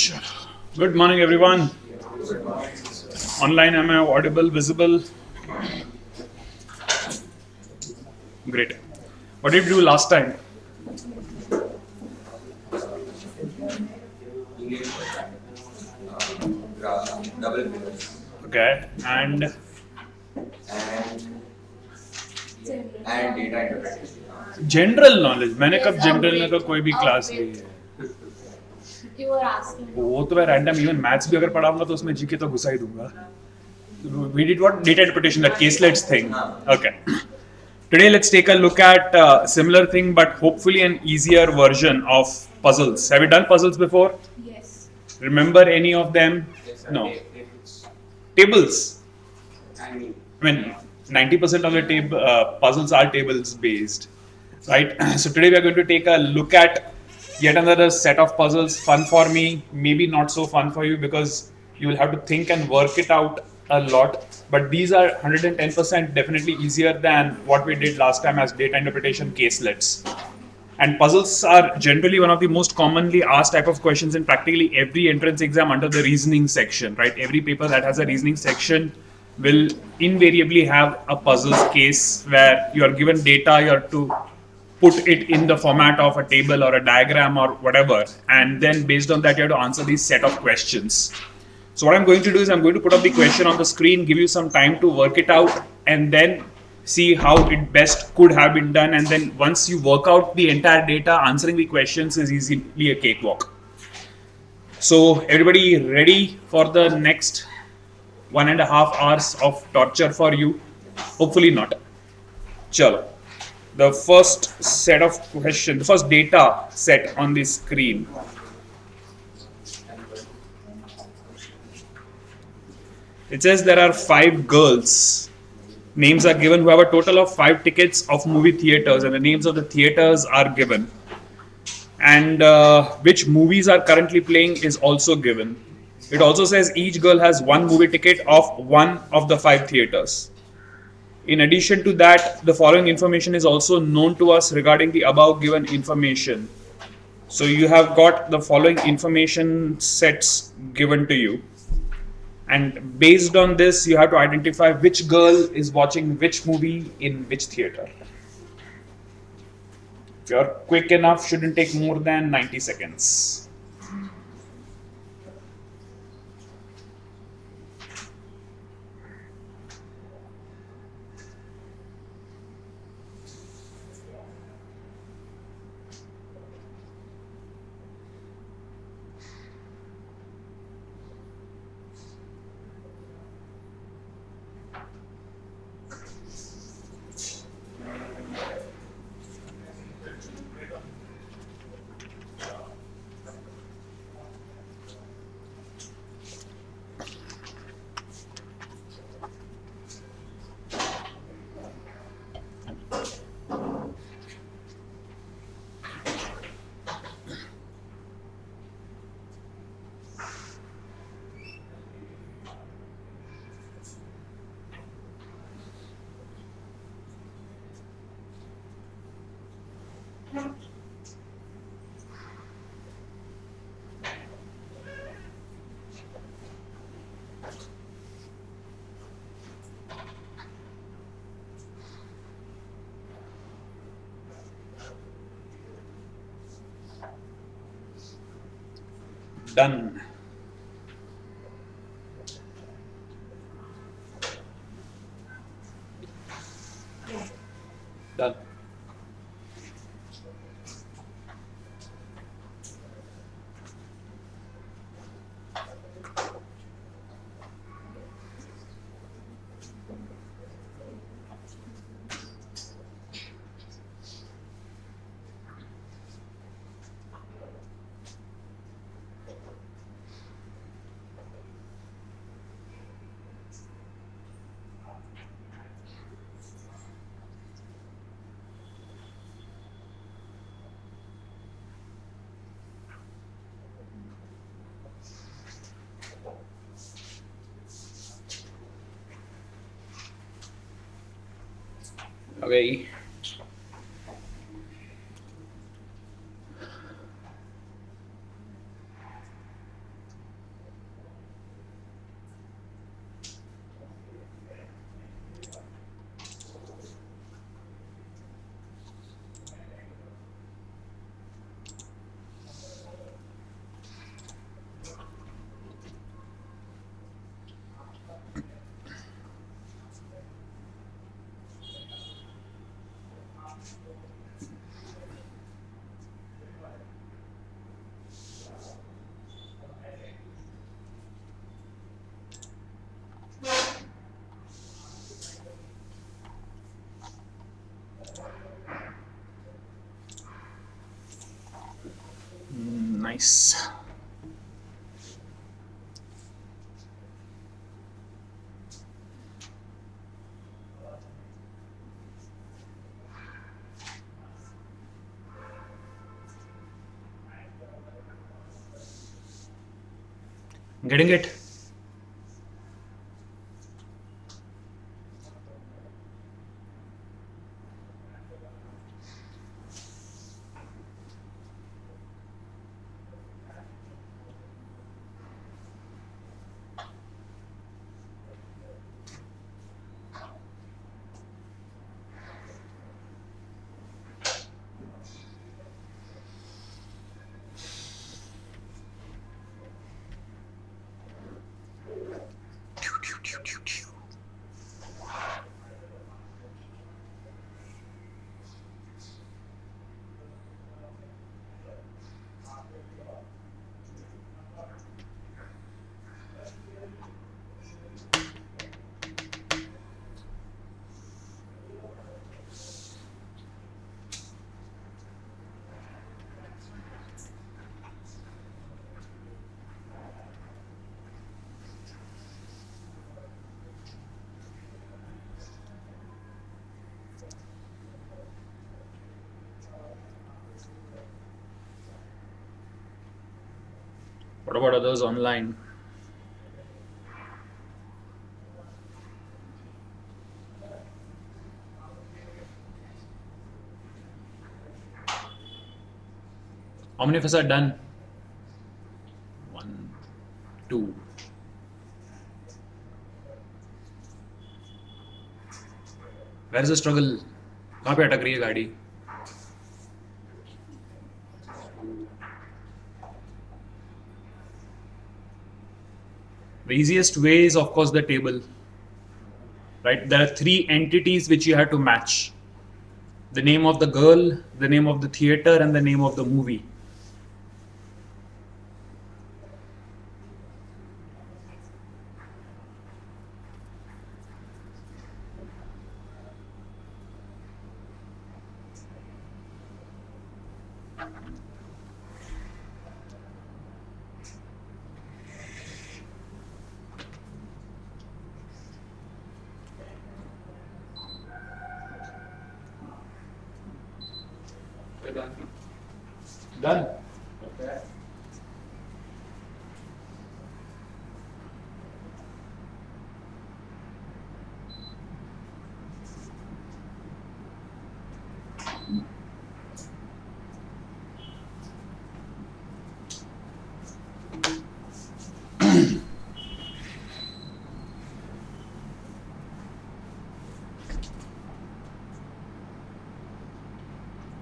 Good morning, everyone. Online, am I audible, visible? Great. What did you do last time? Double figures Okay. And and data interpretation. general knowledge. मैंने कब general का कोई भी class ली है? You were asking. वो तो मैं random even maths भी अगर पढ़ाऊंगा तो उसमें GK तो घुसा ही दूंगा. We did what? Data interpretation, that Caselets thing. Okay. Today, let's take a look at similar thing, but hopefully an easier version of puzzles. Have you done puzzles before? Yes. Remember any of them? No. Tables. I mean, 90% of the puzzles are tables based, right? So today we are going to take a look at yet another set of puzzles. Fun for me, maybe not so fun for you because you will have to think and work it out a lot. But these are 110% definitely easier than what we did last time as data interpretation caselets. And puzzles are generally one of the most commonly asked type of questions in practically every entrance exam under the reasoning section, right? Every paper that has a reasoning section will invariably have a puzzles case where you are given data, you have to put it in the format of a table or a diagram or whatever, and then based on that you have to answer these set of questions. So what I'm going to do is I'm going to put up the question on the screen, give you some time to work it out, and then see how it best could have been done. And then once you work out the entire data, answering the questions is easily a cakewalk. So everybody ready for the next 1.5 hours of torture for you? Hopefully not. Chalo. The first set of questions, the first data set on the screen. It says there are 5 girls. Names are given who have a total of 5 tickets of movie theaters, and the names of the theaters are given. And which movies are currently playing is also given. It also says each girl has 1 movie ticket of one of the 5 theaters. In addition to that, the following information is also known to us regarding the above given information. So you have got the following information sets given to you. And based on this, you have to identify which girl is watching which movie in which theater. If you're quick enough, shouldn't take more than 90 seconds. Done. Done. Okay. Nice. Getting it? What about others online? How many of us are done? 1, 2. Where is the struggle? कहाँ पे अटक रही है गाड़ी? The easiest way is, of course, the table. Right? There are 3 entities which you have to match: the name of the girl, the name of the theater, and the name of the movie. Done. Okay.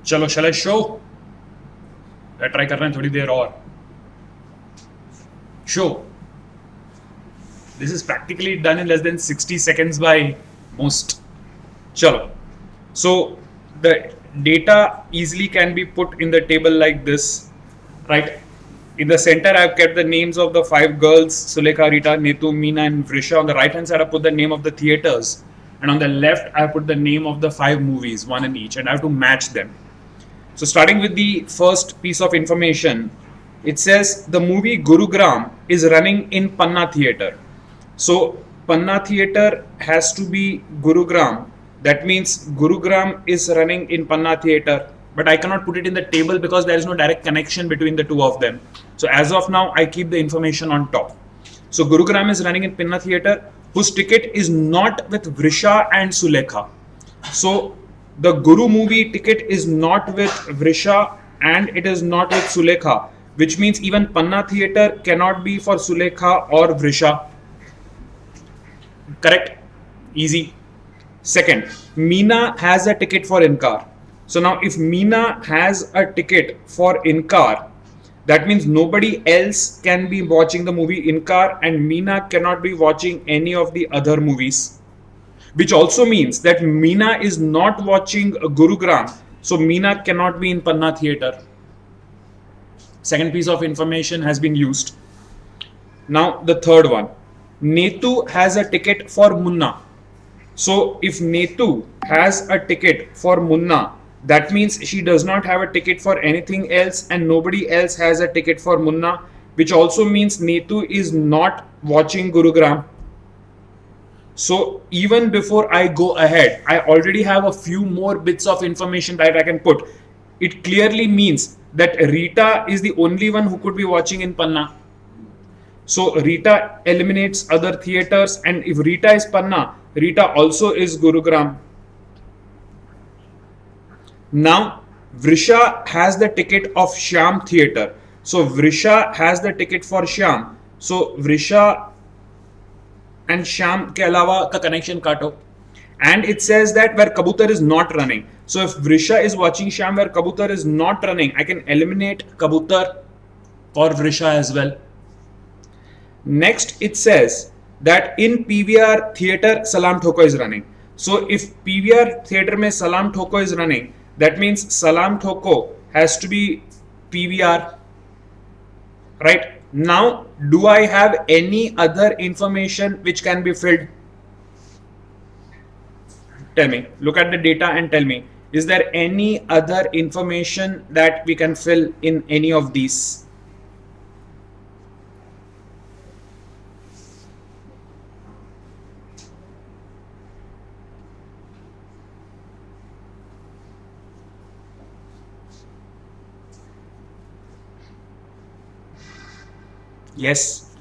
चलो, shall I show? Try कर रहे हैं थोड़ी देर और. Show. This is practically done in less than 60 seconds by most. Chalo. So the data easily can be put in the table like this, right? In the center, I've kept the names of the 5 girls: Sulekha, Rita, Netu, Meena, and Vrisha. On the right hand side, I put the name of the theaters, and on the left, I put the name of the 5 movies, one in each, and I have to match them. So starting with the first piece of information, it says the movie Gurugram is running in Panna Theatre. So Panna Theatre has to be Gurugram. That means Gurugram is running in Panna Theatre. But I cannot put it in the table because there is no direct connection between the two of them. So as of now, I keep the information on top. So Gurugram is running in Panna Theatre, whose ticket is not with Vrisha and Sulekha. So the Guru movie ticket is not with Vrisha and it is not with Sulekha, which means even Panna Theatre cannot be for Sulekha or Vrisha. Correct? Easy. Second, Meena has a ticket for in-car. So now if Meena has a ticket for in-car, that means nobody else can be watching the movie in-car and Meena cannot be watching any of the other movies. Which also means that Meena is not watching Gurugram, so Meena cannot be in Panna Theatre. Second piece of information has been used. Now the third one, Netu has a ticket for Munna. So if Netu has a ticket for Munna, That means she does not have a ticket for anything else, and nobody else has a ticket for Munna, which also means Netu is not watching Gurugram. So even before I go ahead, I already have a few more bits of information that I can put. It clearly means that Rita is the only one who could be watching in Panna. So Rita eliminates other theaters, and if Rita is Panna, Rita also is Gurugram. Now Vrisha has the ticket of Shyam theater. So Vrisha has the ticket for Shyam. So Vrisha and Shyam के अलावा का connection काटो. And it says that where Kabutar is not running. So if Vrisha is watching Shyam where Kabutar is not running, I can eliminate Kabutar for Vrisha as well. Next, it says that in PVR theater, Salam Thoko is running. So if PVR theater mein Salam Thoko is running, that means Salam Thoko has to be PVR. Right? Now, do I have any other information which can be filled? Tell me. Look at the data and tell me. Is there any other information that we can fill in any of these? Yes.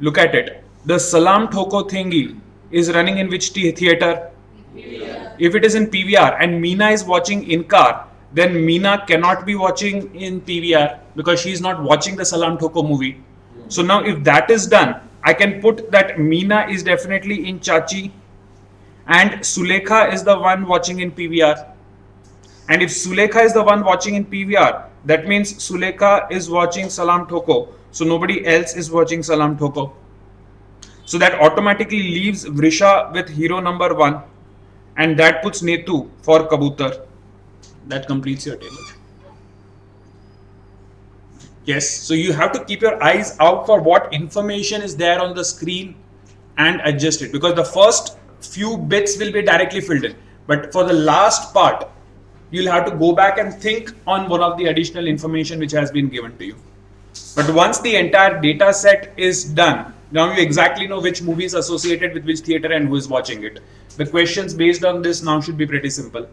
Look at it. The Salam Thoko thingy is running in which theater? PVR. If it is in PVR and Meena is watching in car, then Meena cannot be watching in PVR because she is not watching the Salam Thoko movie. So now if that is done, I can put that Meena is definitely in Chachi and Sulekha is the one watching in PVR. And if Sulekha is the one watching in PVR, that means Sulekha is watching Salam Thoko. So nobody else is watching Salam Thoko. So that automatically leaves Vrisha with hero number 1. And that puts Netu for Kabutar. That completes your table. Yes, so you have to keep your eyes out for what information is there on the screen and adjust it. Because the first few bits will be directly filled in. But for the last part, you'll have to go back and think on one of the additional information which has been given to you. But once the entire data set is done, now you exactly know which movie is associated with which theater and who is watching it. The questions based on this now should be pretty simple.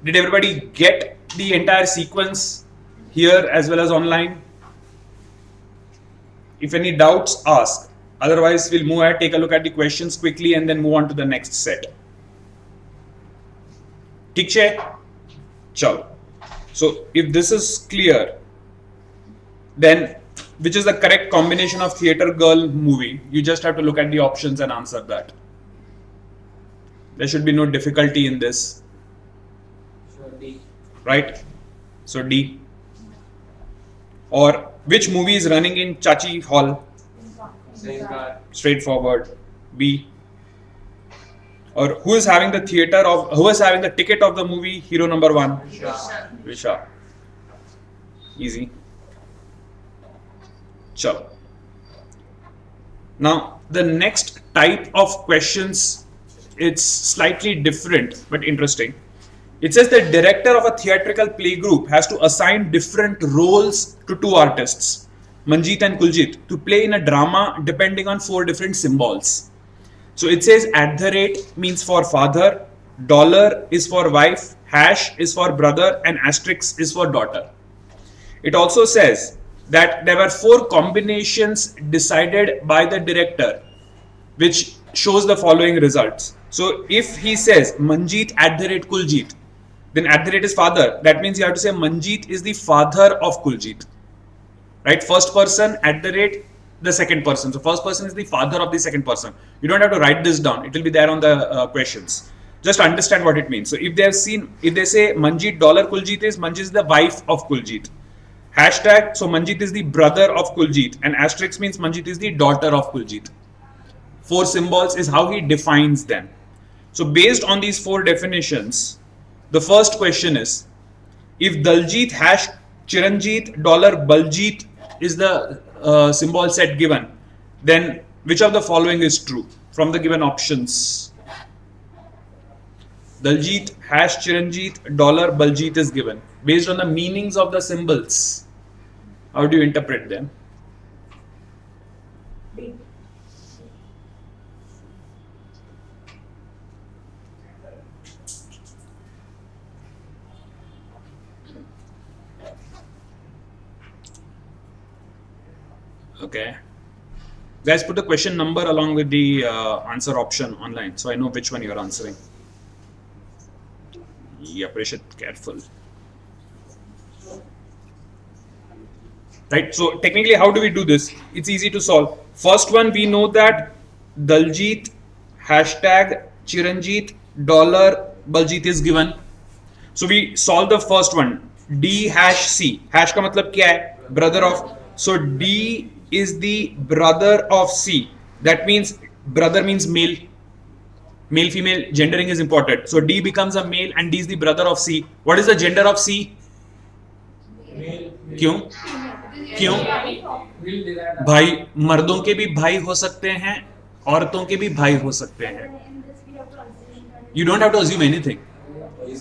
Did everybody get the entire sequence here as well as online? If any doubts, ask. Otherwise, we'll move ahead, take a look at the questions quickly and then move on to the next set. ठीक है? Chalo. So if this is clear, then which is the correct combination of theater girl movie? You just have to look at the options and answer that. There should be no difficulty in this. So D. Right? So D. Or which movie is running in Chachi Hall? Same car. Straightforward. B. Or who is having the ticket of the movie hero number 1? Visha. Easy. Chalo. Now the next type of questions, it's slightly different but interesting. It says the director of a theatrical play group has to assign different roles to 2 artists, Manjeet and Kuljit, to play in a drama depending on 4 different symbols. So it says @ means for father, $ is for wife, # is for brother, and * is for daughter. It also says that there were 4 combinations decided by the director, which shows the following results. So if he says Manjeet @ Kuljit, then @ is father. That means you have to say Manjeet is the father of Kuljit. Right? First person @ the second person. So first person is the father of the second person. You don't have to write this down. It will be there on the questions. Just understand what it means. So if they say Manjeet $ Kuljit is, Manjeet is the wife of Kuljit. #, so Manjeet is the brother of Kuljit, and * means Manjeet is the daughter of Kuljit. 4 symbols is how he defines them. So based on these 4 definitions, the first question is, if Daljit # Chiranjeet $ Baljit is the symbol set given, then which of the following is true from the given options? Daljit hash Chiranjit dollar Baljit is given. Based on the meanings of the symbols, how do you interpret them? Okay. Guys, put the question number along with the answer option online so I know which one you're answering. Yeah, Prashit, careful. Right, so technically, how do we do this? It's easy to solve. First one, we know that Daljit hashtag Chiranjit dollar Baljit is given. So we solve the first one. D hash C. Hash का मतलब क्या है? Brother of. So D is the brother of C. That means brother means male. Male female gendering is important. So D becomes a male and D is the brother of C. What is the gender of C? क्यों? क्यों? भाई मर्दों के भी भाई हो सकते हैं, औरतों के भी भाई हो सकते हैं. You don't have to assume anything.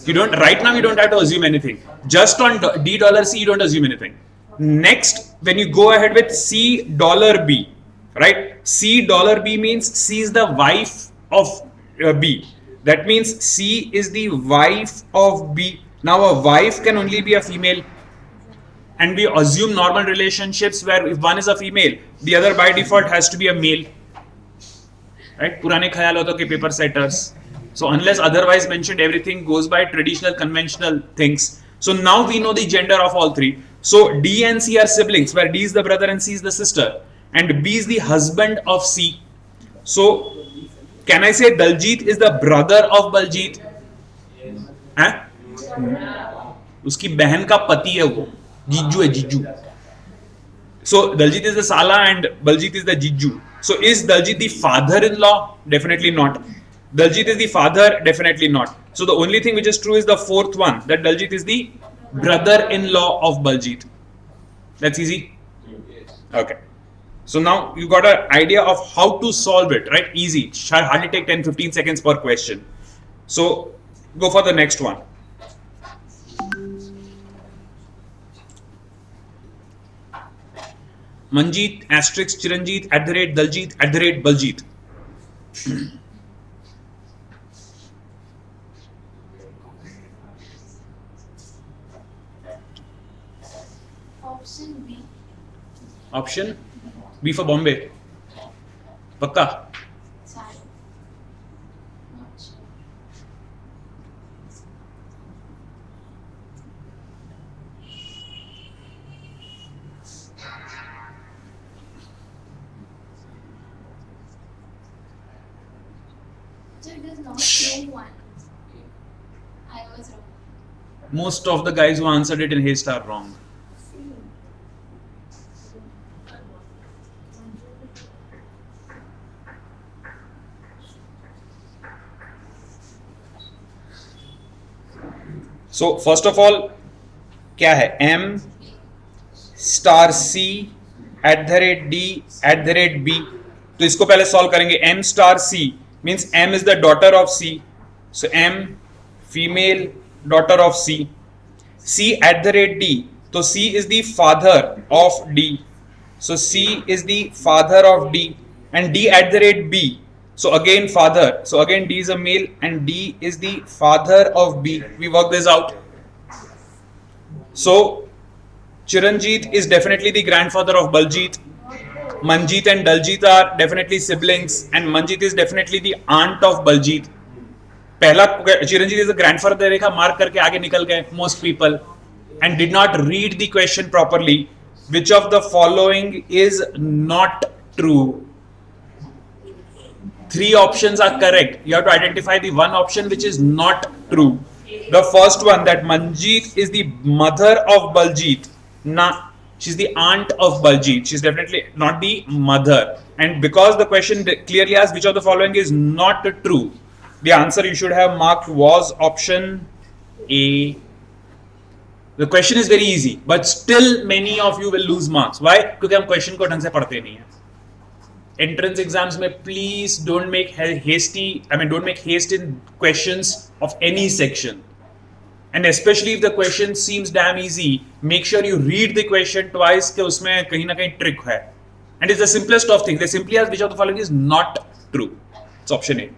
You don't right now. You don't have to assume anything. Just on D dollar C, you don't assume anything. Next, when you go ahead with C dollar B, right? C dollar B means C is the wife of B. That means C is the wife of B. Now a wife can only be a female. And we assume normal relationships where if one is a female, the other by default has to be a male. Right? पुराने ख्याल होता के paper setters. So unless otherwise mentioned, everything goes by traditional, conventional things. So now we know the gender of all three. So D and C are siblings, where D is the brother and C is the sister, and B is the husband of C. So can I say Daljit is the brother of Baljit? हैं? उसकी बहन का पति है वो, जीजू है जीजू. So Daljit is the Sala and Baljit is the Jiju. So is Daljit the father-in-law? Definitely not. Daljit is the father? Definitely not. So the only thing which is true is the fourth one, that Daljit is the brother-in-law of Baljit. That's easy? Okay. So now you got an idea of how to solve it, right? Easy. Shall hardly take 10-15 seconds per question. So go for the next one. Manjeet asterisk Chiranjit @ Daljit @ Baljit. Option B. Option B for Bombay. Pakka. Sorry. Not sure. So it is not true one. I was wrong. Most of the guys who answered it in haste are wrong. So first of all, क्या है? M star C @ D @ B. तो इसको पहले solve करेंगे. M star C means M is the daughter of C. So M female daughter of C. C @ D. So C is the father of D. So C is the father of D. And D @ B. So again father. So again D is a male and D is the father of B. We work this out. So Chiranjit is definitely the grandfather of Baljit. Manjeet and Daljit are definitely siblings and Manjeet is definitely the aunt of Baljit. पहला Chiranjit is the grandfather Rekha mark करके आगे निकल गए most people and did not read the question properly. Which of the following is not true? Three options are correct. You have to identify the one option which is not true. The first one, that Manjeet is the mother of Baljit. Nah, she's the aunt of Baljit. She's definitely not the mother. And because the question clearly asks which of the following is not true, the answer you should have marked was option A. The question is very easy, but still many of you will lose marks. Why? क्योंकि हम question को ढंग से पढ़ते नहीं हैं. entrance exams में please don't make haste in questions of any section. And especially if the question seems damn easy, make sure you read the question twice कि उसमें कहीं ना कहीं trick है. And it's the simplest of things. They simply ask which of the following is not true. It's option A.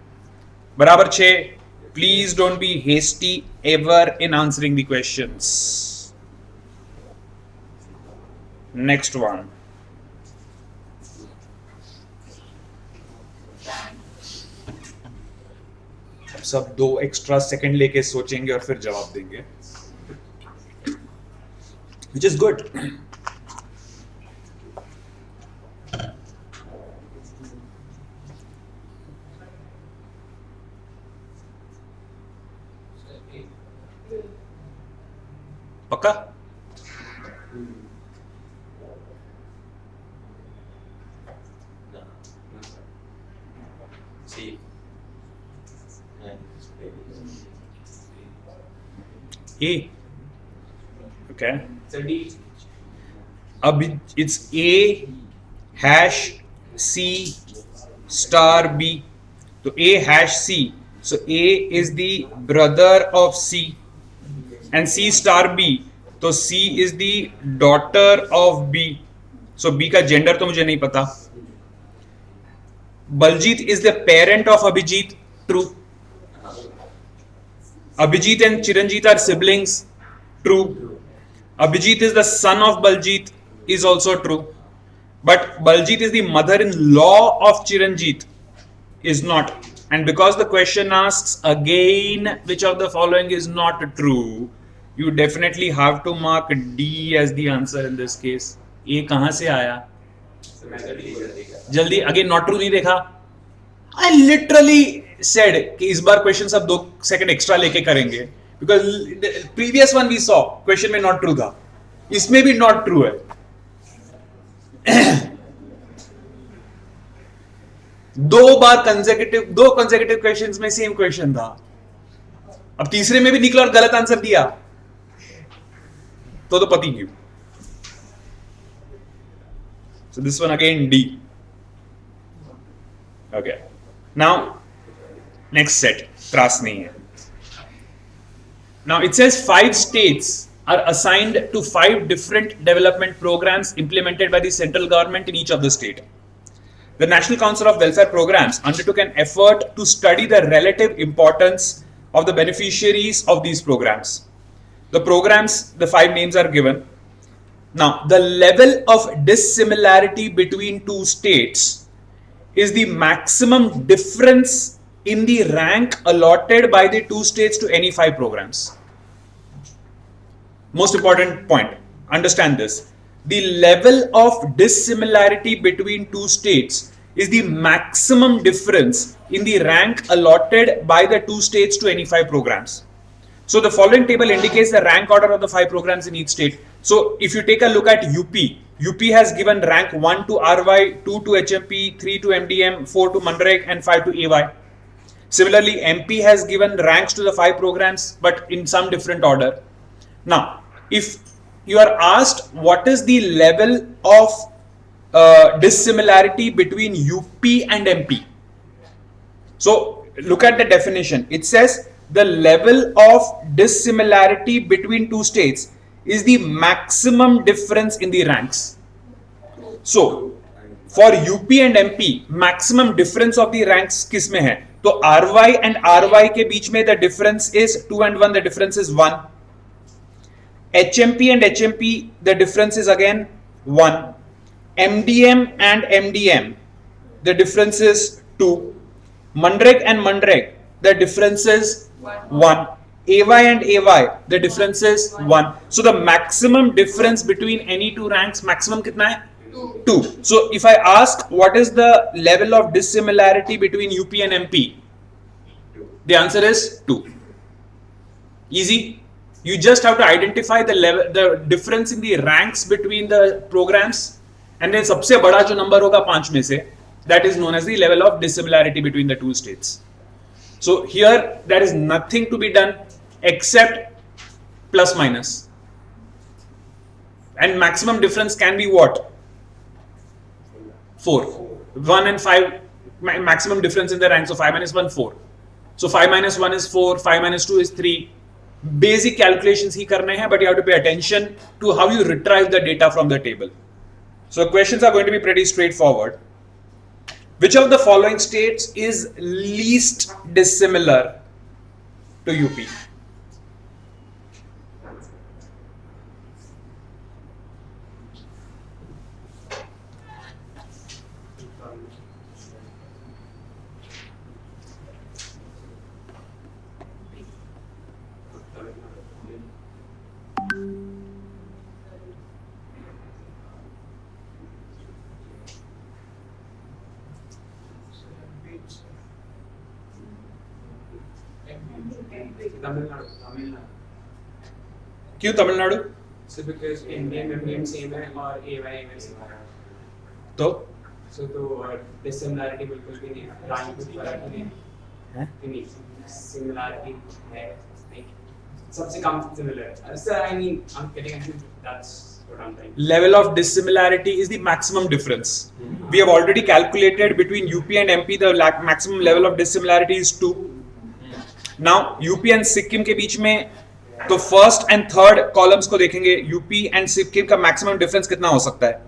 बराबर 6. Please don't be hasty ever in answering the questions. Next one. सब 2 extra second लेके सोचेंगे और फिर जवाब देंगे, which is good. पक्का? A. Okay. So D. It's A hash C star B. So A hash C. So A is the brother of C, and C star B. So C is the daughter of B. So B का gender तो मुझे नहीं पता. Baljit is the parent of Abhijit. True. Abhijit and Chiranjit are siblings. True. Abhijit is the son of Baljit. Is also true. But Baljit is the mother-in-law of Chiranjit. Is not. And because the question asks again which of the following is not true, you definitely have to mark D as the answer in this case. A कहाँ से आया? जल्दी again not true नहीं देखा? I literally said कि इस बार question सब 2 second extra लेके करेंगे, because previous one we saw question में not true था, इसमें भी not true है. दो कंसेक्यूटिव क्वेश्चंस में सेम क्वेश्चन था. अब तीसरे में भी निकला और गलत आंसर दिया तो पति क्यों. So this one again D. Okay. Now next set. त्रास नहीं है. Now it says 5 states are assigned to 5 different development programs implemented by the central government in each of the state. The National Council of Welfare Programs undertook an effort to study the relative importance of the beneficiaries of these programs. The programs, the 5 names are given. Now, the level of dissimilarity between 2 states is the maximum difference in the rank allotted by the 2 states to any 5 programs. Most important point, understand this. The level of dissimilarity between 2 states is the maximum difference in the rank allotted by the 2 states to any 5 programs. So the following table indicates the rank order of the 5 programs in each state. So if you take a look at UP has given rank 1 to RY, 2 to HMP, 3 to MDM, 4 to Manrek and 5 to AY. Similarly, MP has given ranks to the 5 programs but in some different order. Now, if you are asked what is the level of dissimilarity between UP and MP. So look at the definition. It says the level of dissimilarity between 2 states is the maximum difference in the ranks. So for UP and MP, maximum difference of the ranks किस में है? तो RY and RY के बीच में the difference is 2 and 1, the difference is 1. HMP and HMP, the difference is again 1. MDM and MDM, the difference is 2. Manrek and Manrek, the difference is 1. AY and AY, the difference is 1. So the maximum difference between any 2 ranks, maximum कितना है? 2. So if I ask what is the level of dissimilarity between UP and MP, the answer is 2. Easy. You just have to identify the level, the difference in the ranks between the programs, and then सबसे बड़ा जो number होगा 5 में से, that is known as the level of dissimilarity between the 2 states. So here there is nothing to be done except plus minus, and maximum difference can be what? 4. 1 and 5 maximum difference in the rank. So 5 minus 1 4. So 5 minus 1 is 4, 5 minus 2 is 3. Basic calculations ही करने हैं, but you have to pay attention to how you retrieve the data from the table. So questions are going to be pretty straightforward. Which of the following states is least dissimilar to UP? Tamil Nadu क्यों Tamil Nadu? so because Indian में same है और AY में same है तो dissimilarity बिल्कुल भी नहीं है रैंक में फर्क ही नहीं हैं? नहीं सिमिलैरिटी है like सबसे कम similar sir I mean I am getting that's what I'm trying Level of dissimilarity is the maximum difference. We have already calculated between UP and MP the maximum level of dissimilarity is 2. Now UP and Sikkim के बीच में तो first and third columns को देखेंगे. UP and Sikkim का maximum difference कितना हो सकता है?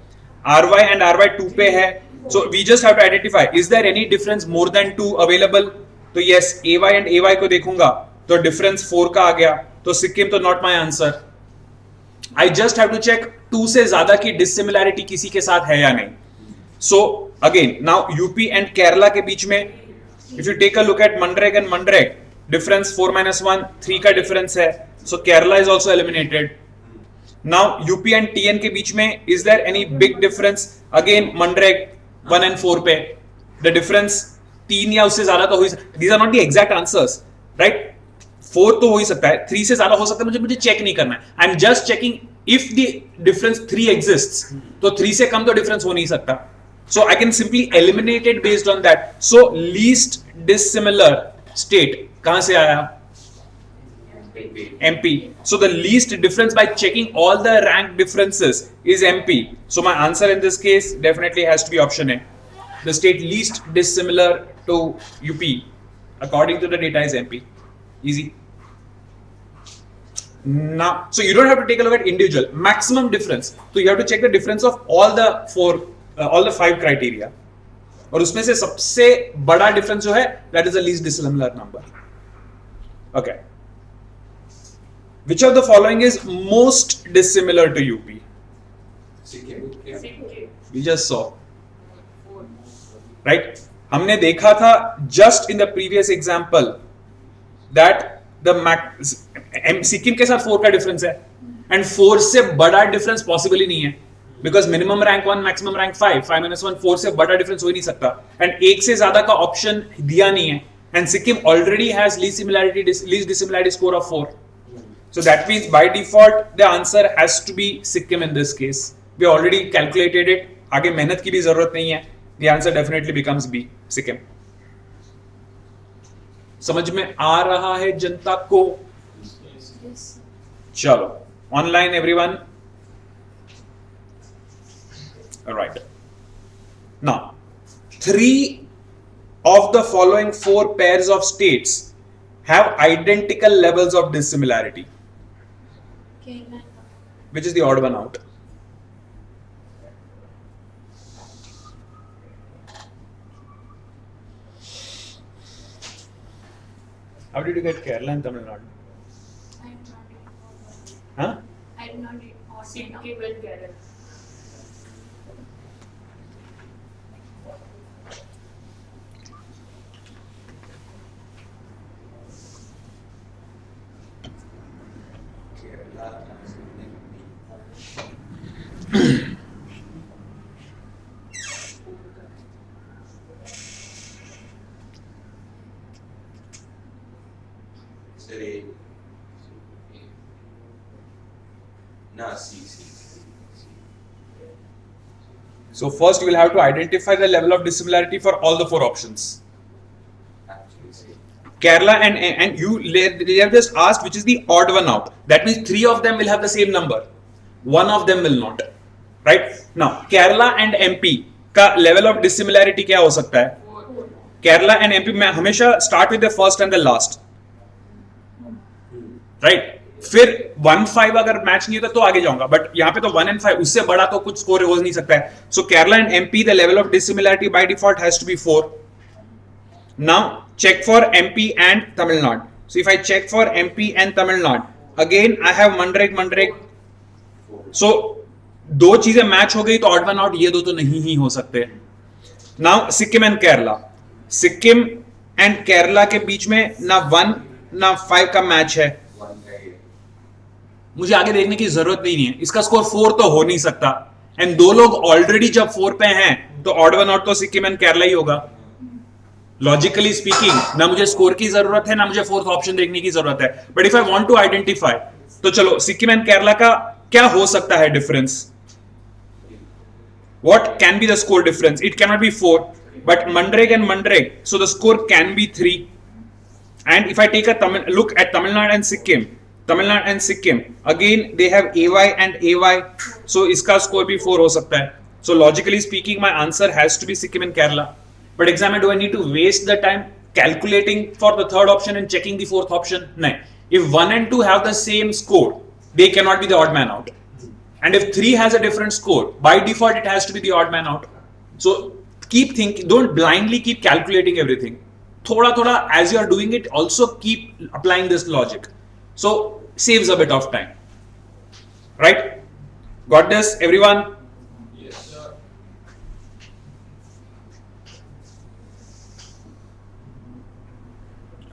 RY एंड RY 2 पे है. So we just have to identify is there any difference more than 2 available. तो यस AY एंड AY को देखूंगा तो डिफरेंस 4 का आ गया. तो सिक्किम तो not my answer. I just have to check 2 से ज्यादा की डिसिमिलैरिटी किसी के साथ है या नहीं. So again now UP and Kerala के बीच में if you take a look at MNREGA and MNREGA difference 4 minus 1 3 का डिफरेंस है. So Kerala is also eliminated. Now UP and TN के बीच में is there any big difference? Again MNREGA 1 and 4 पे द डिफरेंस 3 या उससे ज्यादा तो हो ही सकता. These are not the exact answers right. 4 तो हो ही सकता है, 3 से ज्यादा हो सकता है. मुझे चेक नहीं करना है. I am just checking if the difference 3 exists. तो 3 से कम तो डिफरेंस हो नहीं सकता. So I can simply eliminate it based on that. So least dissimilar state कहां से आया? MP. So the least difference by checking all the rank differences is MP. So my answer in this case definitely has to be option A. The state least dissimilar to UP according to the data is MP. Easy. Now, so you don't have to take a look at individual maximum difference. So you have to check the difference of all the all the 5 criteria. और उसमें से सबसे बड़ा difference जो है that is the least dissimilar number. Okay. Which of the following is most dissimilar to UP? We just saw. Right? हमने देखा था just in the previous example that the Sikkim के साथ 4 का डिफरेंस है and 4 से बड़ा डिफरेंस पॉसिबल ही नहीं है because minimum rank 1 maximum rank 5 5 minus 1 4 से बड़ा डिफरेंस हो ही नहीं सकता and 1 से ज्यादा का ऑप्शन दिया नहीं है and Sikkim already has least dissimilarity score of 4. So that means by default the answer has to be Sikkim in this case. We already calculated it. आगे मेहनत की भी जरूरत नहीं है. The answer definitely becomes B, Sikkim. समझ में आ रहा है जनता को? चलो online everyone. Alright. Now 3 of the following 4 pairs of states have identical levels of dissimilarity. Which is the odd one out? How did you get Kerala and Tamil Nadu? I did not read. Huh? I did not read. Sikkim and Kerala. So first you will have to identify the level of dissimilarity for all the 4 options. Kerala and they have just asked which is the odd one out. That means 3 of them will have the same number. 1 of them will not. Right? Now Kerala and MP का level of dissimilarity क्या हो सकता है? Kerala and MP में हमेशा start with the first and the last, right? फिर 1-5 अगर match नहीं होता तो आगे जाऊंगा, बट यहां पे तो 1 and 5, उससे बड़ा तो कुछ स्कोर हो नहीं सकता है. So Kerala and MP the level of dissimilarity by default has to be 4. Now check for MP and Tamil Nadu. So if I check for MP and Tamil Nadu, again I have Mandrake. So दो चीजें match हो गई तो odd one out, ये दो तो नहीं ही हो सकते. Now Sikkim and Kerala. Sikkim and Kerala के बीच में ना 1 ना 5 का मैच है. मुझे आगे देखने की जरूरत नहीं है. इसका स्कोर 4 तो हो नहीं सकता. एंड दो लोग ऑलरेडी जब 4 पे हैं तो ऑड वन आउट तो सिक्किम एंड केरला ही होगा. लॉजिकली स्पीकिंग, ना मुझे स्कोर की जरूरत है ना मुझे फोर्थ ऑप्शन देखने की जरूरत है. But if I want to identify, तो चलो सिक्किम एंड केरला का क्या हो सकता है difference? What can be the score difference? It can not be 4, but Mandrake, so the score can be 3. And if I take a look at Tamil Nadu and Sikkim, again they have AY and AY, so iska score bhi 4 ho sakta hai. So logically speaking, my answer has to be Sikkim and Kerala. But examiner, do I need to waste the time calculating for the third option and checking the fourth option? No. If 1 and 2 have the same score, they cannot be the odd man out. And if 3 has a different score, by default it has to be the odd man out. So keep thinking, don't blindly keep calculating everything. Thoda as you are doing it, also keep applying this logic. So saves a bit of time. Right? Got this, everyone? Yes, sir.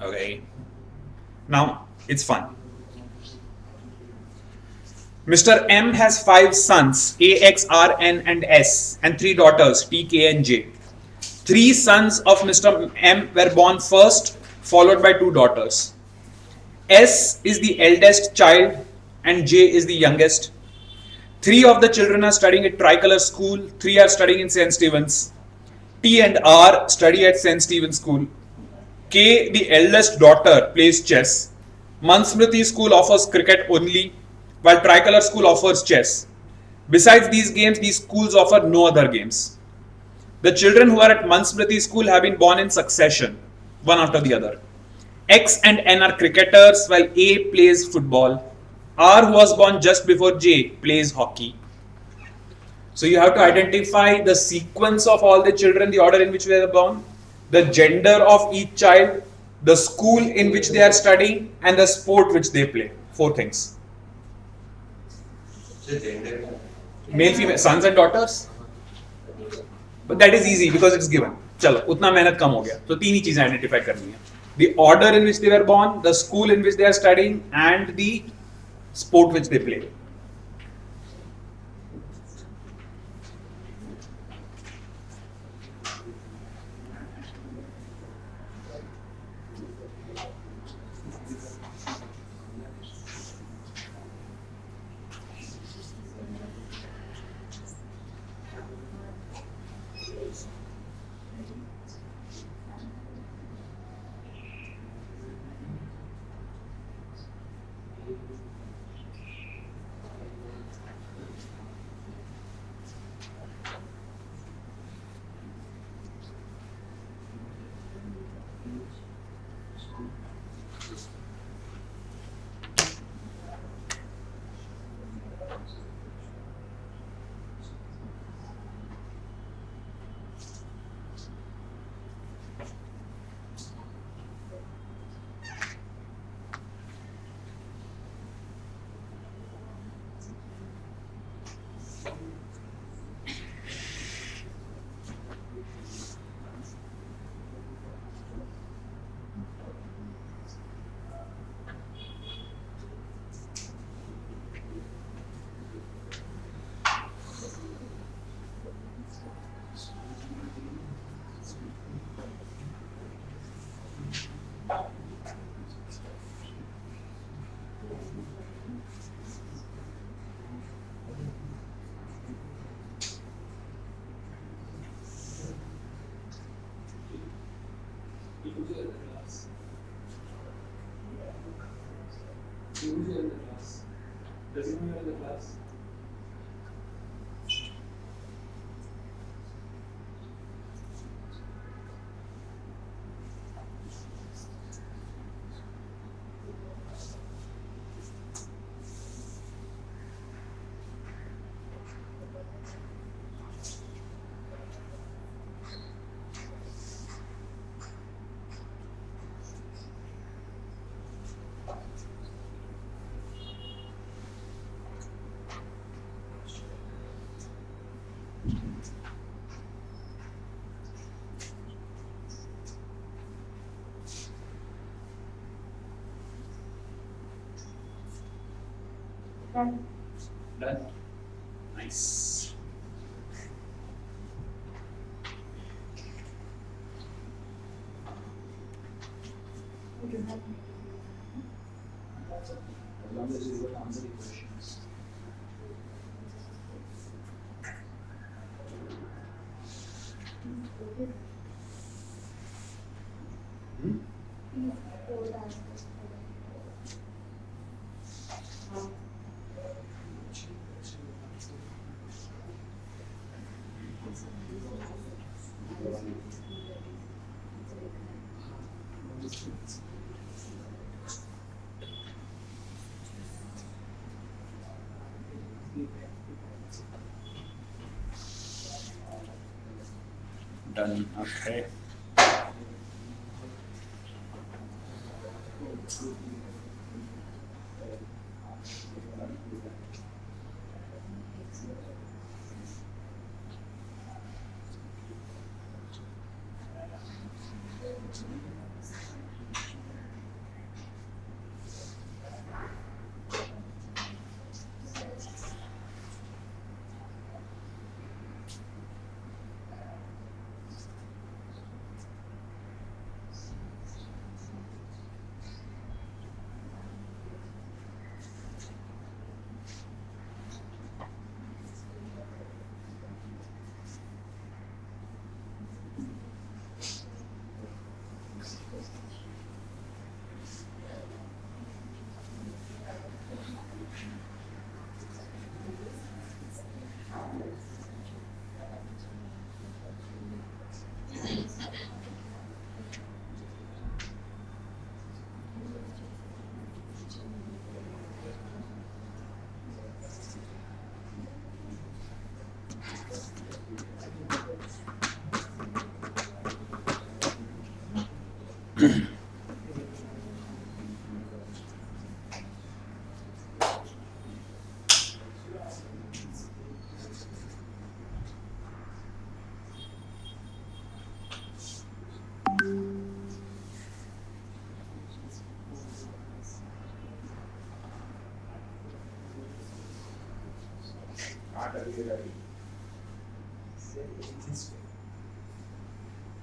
Okay. Now it's fun. Mr. M has 5 sons, A, X, R, N, and S, and 3 daughters, T, K, and J. 3 sons of Mr. M were born first, followed by 2 daughters. S is the eldest child, and J is the youngest. 3 of the children are studying at Tricolor School, 3 are studying in St. Stephen's. T and R study at St. Stephen's School. K, the eldest daughter, plays chess. Mansmriti School offers cricket only, while Tricolor School offers chess. Besides these games, these schools offer no other games. The children who are at Mansmriti School have been born in succession, one after the other. X and N are cricketers, while A plays football. R, who was born just before J, plays hockey. So you have to identify the sequence of all the children, the order in which they are born, the gender of each child, the school in which they are studying, and the sport which they play. 4 things. Male, female, sons and daughters. But that is easy because it's given. चलो उतना मेहनत कम हो गया. तो 3 ही चीजें identify करनी है. The order in which they were born, the school in which they are studying, and the sport which they play. Who's in the class? Does he know you're in the class? Done. Done. Nice. As long as you will answer the questions. Done. Okay.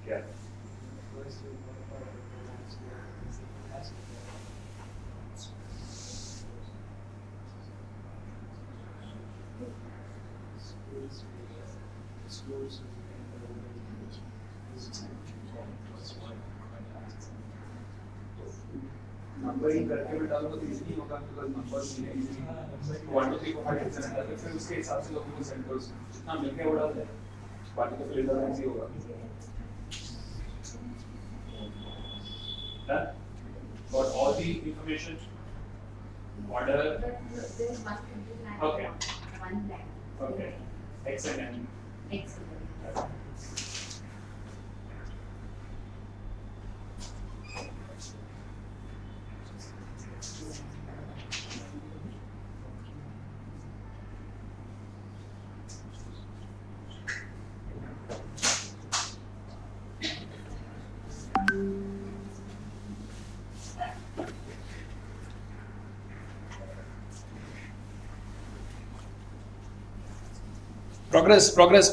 Yeah. Numbering करके भी डालो तो easily होगा because numbers मिले easily 1 2 3 4 5 6 7 फिर उसके हिसाब से लोगों को सेंड करो जितना मिल के वो डाल दे बाकी तो फिर इधर इजी होगा Done. Got all the information. Order. There's one printed line. Okay. One blank. Okay. X and N. Excellent.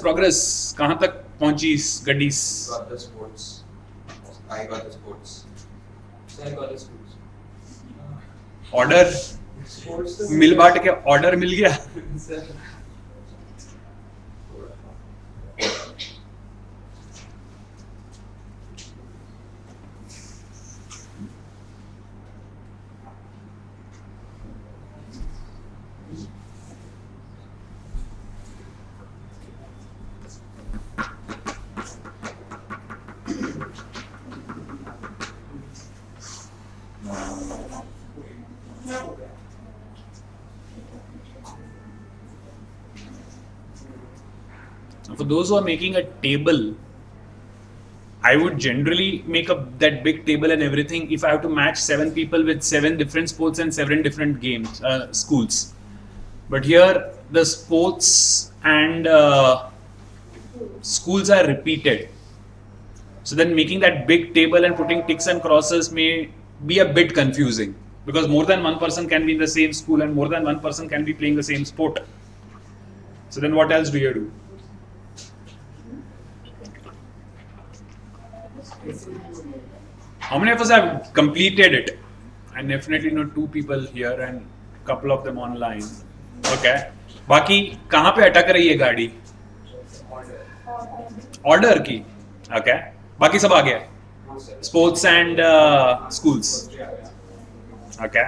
Progress. कहाँ तक पहुंची इस गड्डी? Got the sports. I got the sports. So I got the schools order sports मिल बांट के order मिल गया. For those who are making a table, I would generally make that big table and everything if I have to match 7 people with 7 different sports and 7 different games, schools. But here the sports and schools are repeated. So then making that big table and putting ticks and crosses may be a bit confusing because more than one person can be in the same school and more than one person can be playing the same sport. So then what else do you do? How many of us have completed it? I definitely know 2 people here and a couple of them online. Okay. बाकी कहाँ पे अटक रही है गाड़ी? Order की. Okay. बाकी सब आ गया. Sports and schools. Okay.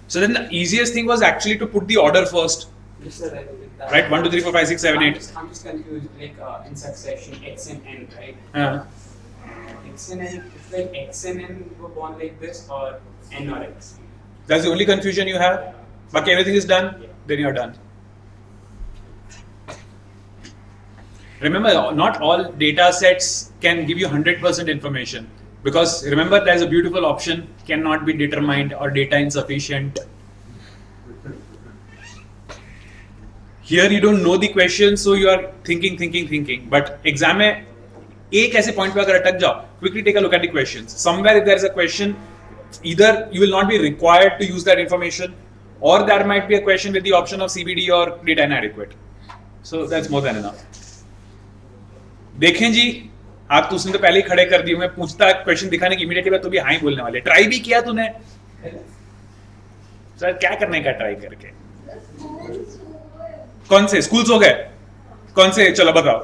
So then the easiest thing was actually to put the order first. Right? 1, 2, 3, 4, 5, 6, 7, 8. I'm just confused, like in succession, X and N, right? X and N, it's like X and N were born like this, or N or X. That's the only confusion you have. But everything is done, then you're done. Remember, not all data sets can give you 100% information. Because remember, there's a beautiful option, cannot be determined or data insufficient. Here you don't know the question, so you are thinking. But exam में एक ऐसे point पे अगर अटक जाओ, quickly take a look at the questions. Somewhere if there is a question, either you will not be required to use that information, or there might be a question with the option of CBD or data inadequate. So that's more than enough. देखें जी, आप तो उसने तो पहले ही खड़े कर दिए. मैं पूछता क्वेश्चन दिखाने की इमीडिएटली बाद तो भी हाँ ही बोलने वाले. ट्राई भी किया तूने? सर क्या करने का ट्राई करके? कौन से स्कूल्स हो गए? कौन से? चलो बताओ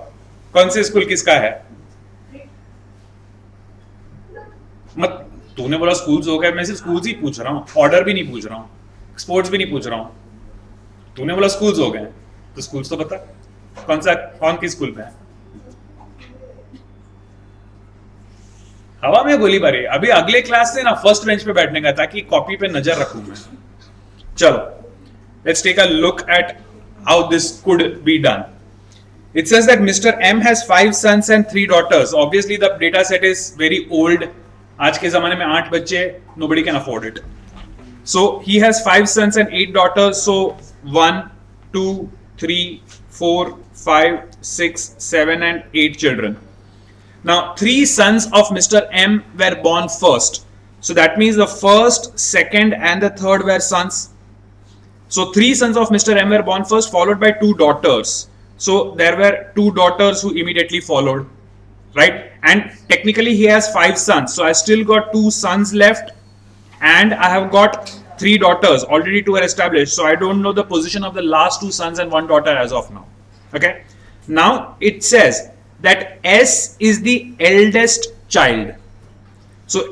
कौन से स्कूल किसका है? मत तूने बोला स्कूल्स हो गए, मैं सिर्फ स्कूल्स ही पूछ रहा हूँ, ऑर्डर भी नहीं पूछ रहा हूँ, स्पोर्ट्स भी नहीं पूछ रहा हूँ. तूने बोला स्कूल्स हो गए तो स्कूल्स तो बता कौन किस स्कूल में है? हवा में गोली बारी. अभी अगले क्लास से ना फर्स्ट बेंच पे बैठने का ताकि कॉपी पे नजर रखूं मैं. चलो let's take a look at how this could be done. It says that Mr. M has 5 sons and 3 daughters. Obviously the data set is very old. आज के ज़माने में 8 बच्चे, nobody can afford it. So he has 5 sons and 8 daughters. So 1, 2, 3, 4, 5, 6, 7 and 8 children. Now 3 sons of Mr. M were born first. So that means the first, second and the third were sons. So 3 sons of Mr. M were born first, followed by 2 daughters. So there were 2 daughters who immediately followed, right? And technically he has 5 sons. So I still got 2 sons left, and I have got 3 daughters. Already 2 are established. So I don't know the position of the last 2 sons and 1 daughter as of now. Okay. Now it says that S is the eldest child. So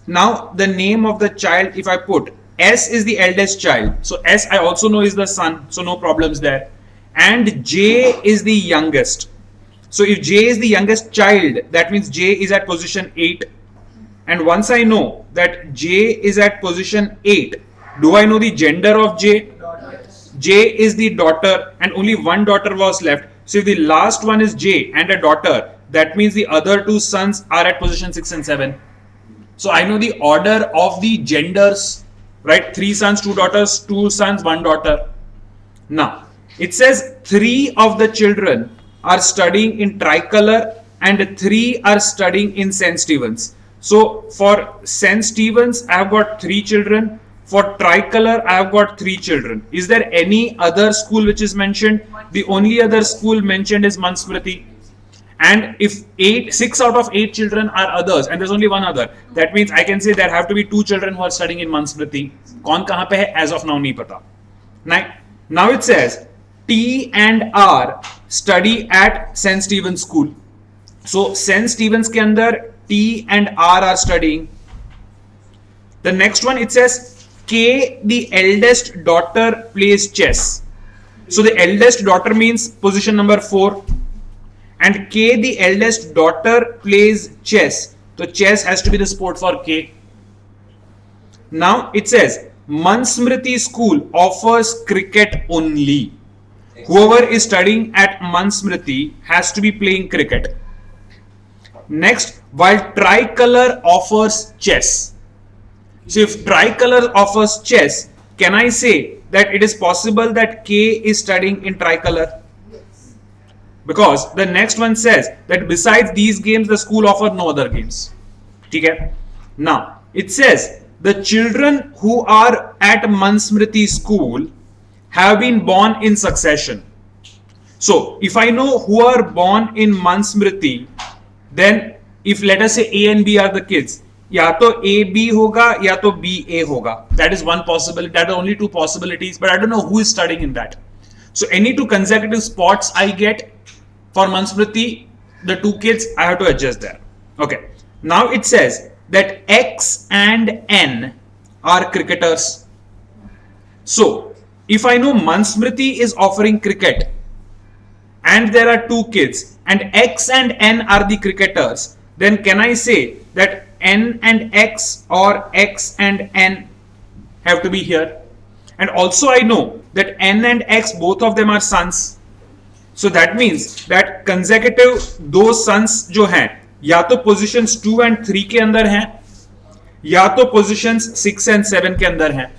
now the name of the child, if I put S is the eldest child. So S I also know is the son, so no problems there. And J is the youngest. So if J is the youngest child, that means J is at position 8. And once I know that J is at position 8, do I know the gender of J? J is the daughter, and only 1 daughter was left. So if the last one is J and a daughter, that means the other 2 sons are at position 6 and 7. So I know the order of the genders. Right, 3 sons, 2 daughters, 2 sons, 1 daughter. Now, it says 3 of the children are studying in Tricolor and 3 are studying in St. Stephen's. So, for St. Stephen's, I have got 3 children. For Tricolor, I have got 3 children. Is there any other school which is mentioned? The only other school mentioned is Mansmriti. And if 6 out of 8 children are others, and there's only 1 other, that means I can say there have to be 2 children who are studying in Mansmriti. कौन कहाँ पे है? As of now नहीं पता. Now it says T and R study at St. Stephen's School. So St. Stephen's के अंदर T and R are studying. The next one it says K, the eldest daughter, plays chess. So the eldest daughter means position number 4. And K, the eldest daughter, plays chess. So chess has to be the sport for K. Now it says Mansmriti School offers cricket only. Whoever is studying at Mansmriti has to be playing cricket. Next, while Tricolor offers chess. So if Tricolor offers chess, can I say that it is possible that K is studying in Tricolor? Because the next one says that besides these games, the school offer no other games. Okay? Now, it says the children who are at Mansmriti school have been born in succession. So, if I know who are born in Mansmriti, then if let us say A and B are the kids, या तो A B होगा या तो B A होगा. That is one possibility. That are only two possibilities, but I don't know who is studying in that. So any two consecutive spots I get for Mansmriti, the two kids, I have to adjust there. Okay. Now it says that X and N are cricketers. So if I know Mansmriti is offering cricket and there are two kids and X and N are the cricketers, then can I say that N and X or X and N have to be here? And also I know that N and X, both of them are sons. So that means that consecutive दो sons जो हैं या तो positions 2 and 3 के अंदर हैं या तो positions 6 and 7 के अंदर हैं.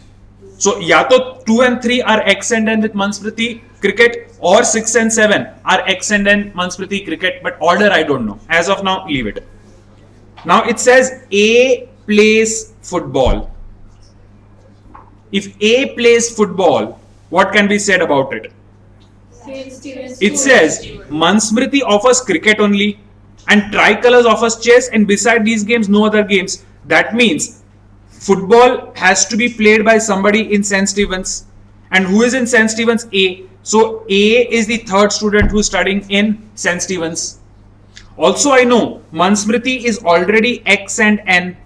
So या तो 2 and 3 are X and N with Mansmriti cricket or 6 and 7 are X and N Mansmriti cricket, but order I don't know. As of now, leave it. Now it says A plays football. If A plays football, what can be said about it? It says Mansmriti offers cricket only and Tricolors offers chess, and beside these games no other games. That means football has to be played by somebody in St. Stephen's. And who is in St. Stephen's? A. So A is the third student who is studying in St. Stephen's. Also I know Mansmriti is already X and N.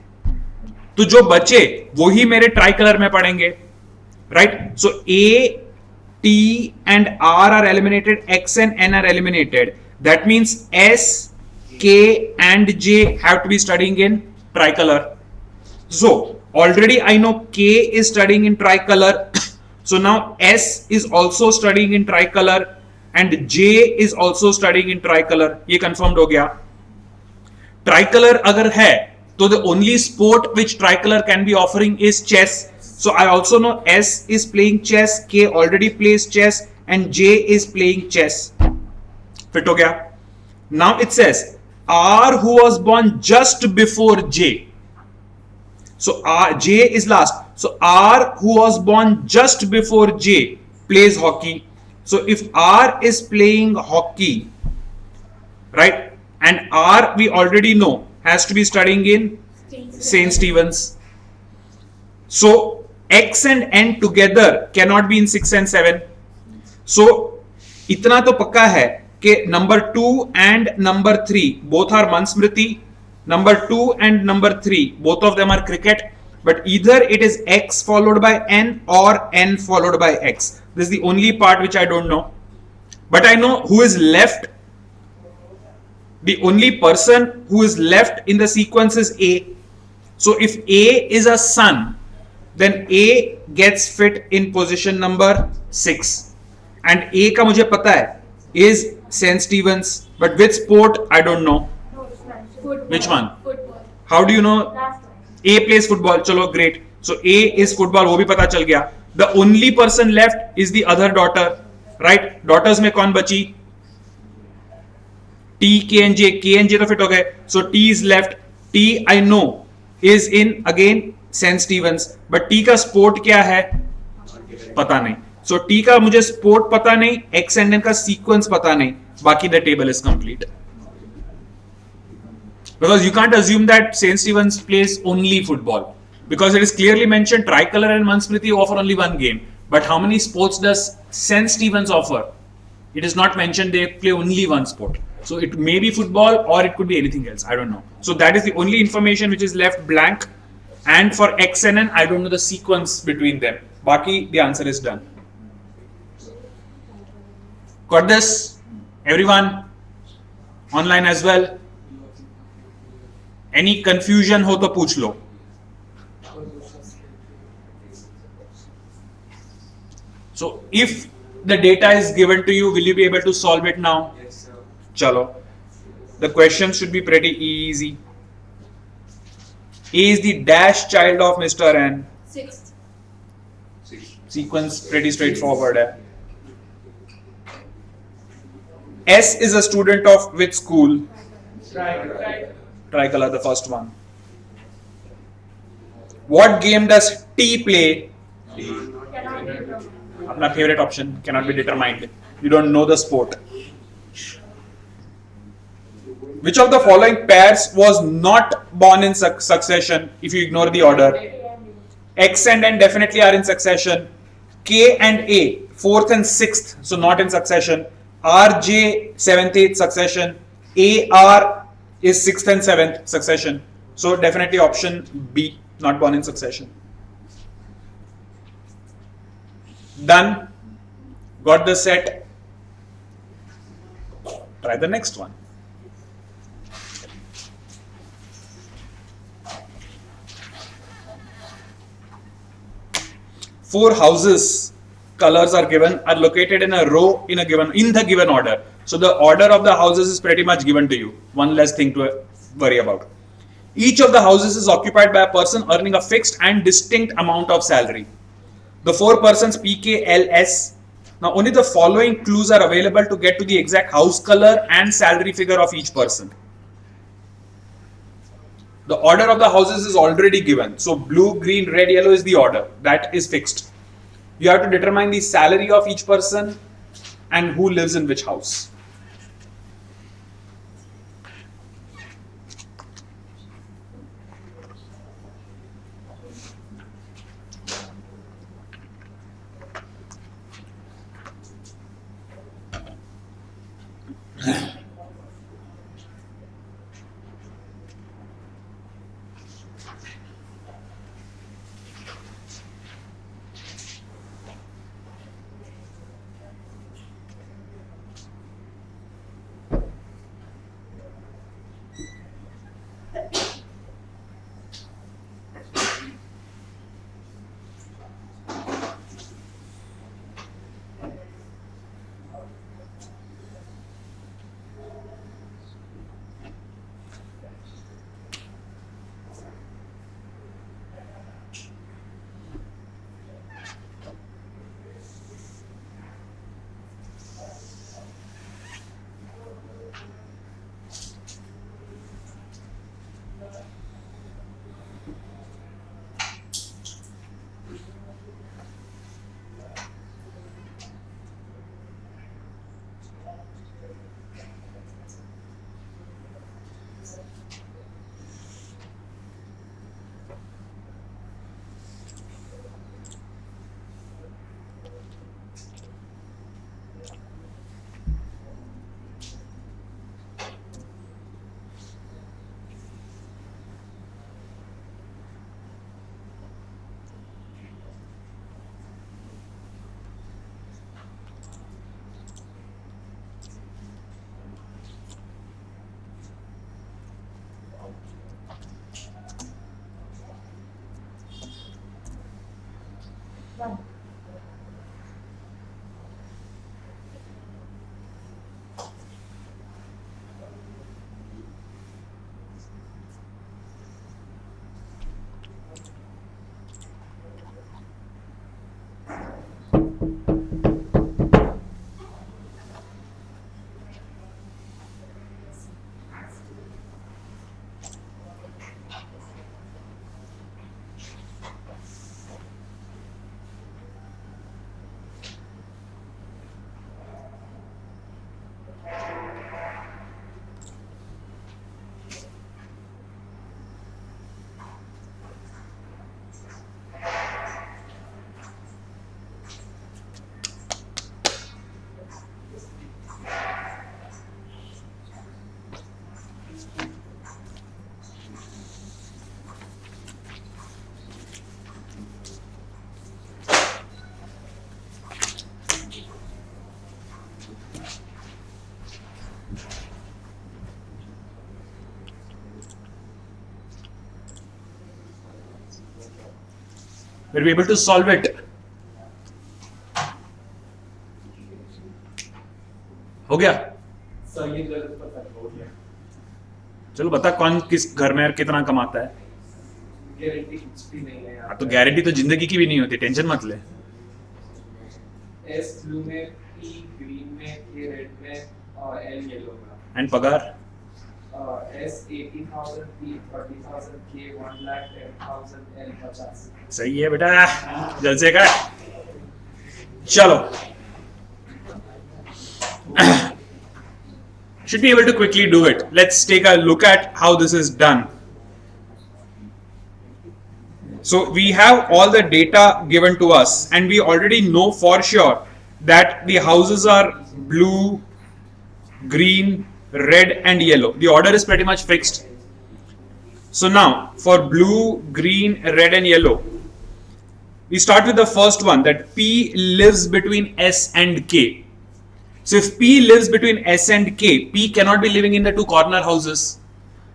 तो जो बचे वो ही मेरे tricolour में पढ़ेंगे, right? So A, T and R are eliminated, X and N are eliminated. That means S, K and J have to be studying in tricolor. So already I know K is studying in tricolor. So now S is also studying in tricolor and J is also studying in tricolor. ये confirmed हो गया. Tricolor अगर है तो the only sport which tricolor can be offering is chess. So I also know S is playing chess, K already plays chess and J is playing chess. Fit हो गया. Now it says R who was born just before J. So J is last. So R who was born just before J plays hockey. So if R is playing hockey, right, and R we already know has to be studying in St. Stephen's. So X and N together cannot be in 6 and 7. So इतना तो पक्का है कि number 2 and number 3 both are Mansmriti. Number 2 and number 3 both of them are cricket. But either it is X followed by N or N followed by X. This is the only part which I don't know. But I know who is left. The only person who is left in the sequence is A. So if A is a son, then A gets fit in position number 6. And A का मुझे पता है is St. Stephen's. But which sport I don't know. Football. Which one? Football. How do you know? Last one. A plays football. चलो great. So A is football. वो भी पता चल गया. The only person left is the other daughter. Right? Daughters में कौन बची? T, K and J. K and J तो fit हो गए. So T is left. T I know is in again St. Stephen's. But T का sport क्या है? पता नहीं. So T का मुझे sport पता नहीं. X and N का sequence पता नहीं. बाकी the table is complete. Because you can't assume that St. Stephen's plays only football. Because it is clearly mentioned Tricolor and Mansmriti offer only one game. But how many sports does St. Stephen's offer? It is not mentioned they play only one sport. So it may be football or it could be anything else. I don't know. So that is the only information which is left blank. And for X and N, I don't know the sequence between them. Baki, the answer is done. Got this? Everyone? Online as well? Any confusion ho to पूछ लो. So if the data is given to you, will you be able to solve it now? Yes, sir. Chalo. The questions should be pretty easy. A is the dash child of Mr. N. Sixth. Sequence pretty straightforward. S is a student of which school? Try. Tricolor, the first one. What game does T play? Cannot be from. अपना favorite option cannot be determined. You don't know the sport. Which of the following pairs was not born in succession if you ignore the order? X and N definitely are in succession. K and A, 4th and 6th, so not in succession. R, J, 7th, 8th succession. A, R is 6th and 7th succession. So definitely option B, not born in succession. Done. Got the set. Try the next one. Four houses colors are given are located in a row in the given order. So the order of the houses is pretty much given to you. One less thing to worry about. Each of the houses is occupied by a person earning a fixed and distinct amount of salary. The four persons PKLS. Now only the following clues are available to get to the exact house color and salary figure of each person. The order of the houses is already given. So blue, green, red, yellow is the order. That is fixed. You have to determine the salary of each person and who lives in which house. We'll be able to solve it. हो गया? Sir ये गलत पता हो गया. चलो बता कौन किस घर में कितना कमाता है. गारंटी कुछ भी नहीं है यार. तो गारंटी तो जिंदगी की भी नहीं होती, टेंशन मत ले. एस ब्लू में, पी ग्रीन में, K red में L yellow में. And Pagar? S 80,000, P 30,000, K 1,10,000, L 50. सही है बेटा, जलसे का. चलो. Should be able to quickly do it. Let's take a look at how this is done. So we have all the data given to us, and we already know for sure that the houses are blue, green, red and yellow. The order is pretty much fixed. So now for blue, green, red and yellow, we start with the first one, that P lives between S and K. So if P lives between S and K, P cannot be living in the two corner houses.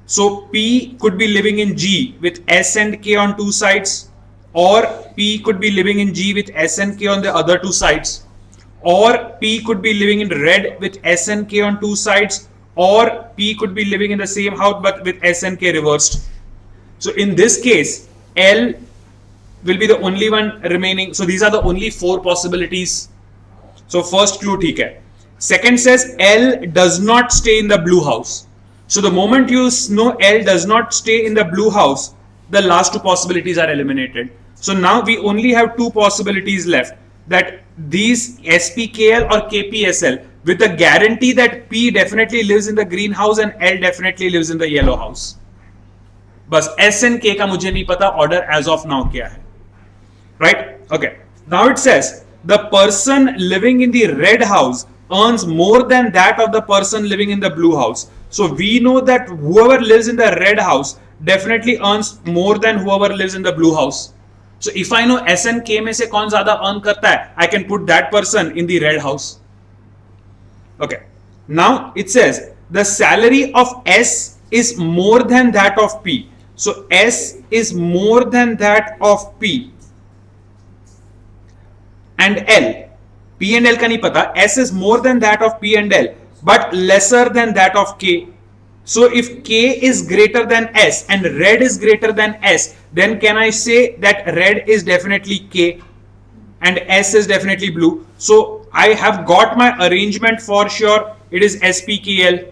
So P could be living in G with S and K on two sides, or P could be living in G with S and K on the other two sides, or P could be living in red with S and K on two sides, or P could be living in the same house but with S and K reversed. So in this case, L will be the only one remaining. So these are the only four possibilities. So first clue theek hai. Second says L does not stay in the blue house. So the moment you know L does not stay in the blue house, the last two possibilities are eliminated. So now we only have two possibilities left, that these SPKL or KPSL, with the guarantee that P definitely lives in the green house and L definitely lives in the yellow house. बस S and K का मुझे नहीं पता order as of now क्या है. Right? Okay. Now it says the person living in the red house earns more than that of the person living in the blue house. So we know that whoever lives in the red house definitely earns more than whoever lives in the blue house. So if I know S and K में से कौन ज़्यादा earn करता है, I can put that person in the red house. Okay. Now it says the salary of S is more than that of P. So S is more than that of P and L. P and L का नहीं पता. S is more than that of P and L, but lesser than that of K. So if K is greater than S and red is greater than S, then can I say that red is definitely K and S is definitely blue? So I have got my arrangement for sure. It is SPKL,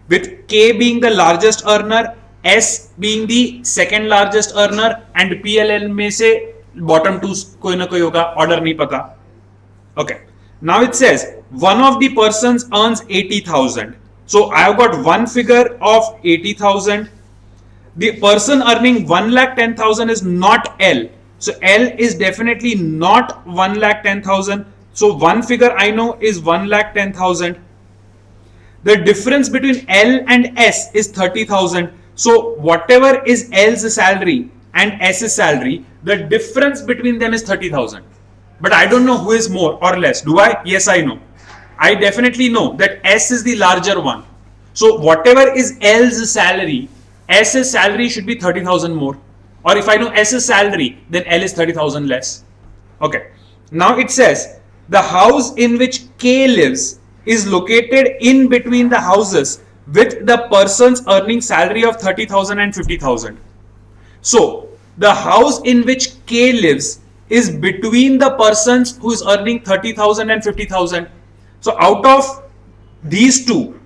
with K being the largest earner, S being the second largest earner, and PLL में से bottom two कोई ना कोई होगा, order नहीं पता. Okay. Now it says one of the persons earns 80,000. So I have got one figure of 80,000. The person earning 1,10,000 is not L. So L is definitely not 1,10,000. So one figure I know is 1,10,000. The difference between L and S is 30,000. So whatever is L's salary and S's salary, the difference between them is 30,000. But I don't know who is more or less. Do I? Yes, I know. I definitely know that S is the larger one. So whatever is L's salary, S's salary should be 30,000 more. Or if I know S's salary, then L is 30,000 less. Okay. Now it says the house in which K lives is located in between the houses with the person's earning salary of 30,000 and 50,000. So the house in which K lives is between the persons who is earning 30,000 and 50,000. So out of these two,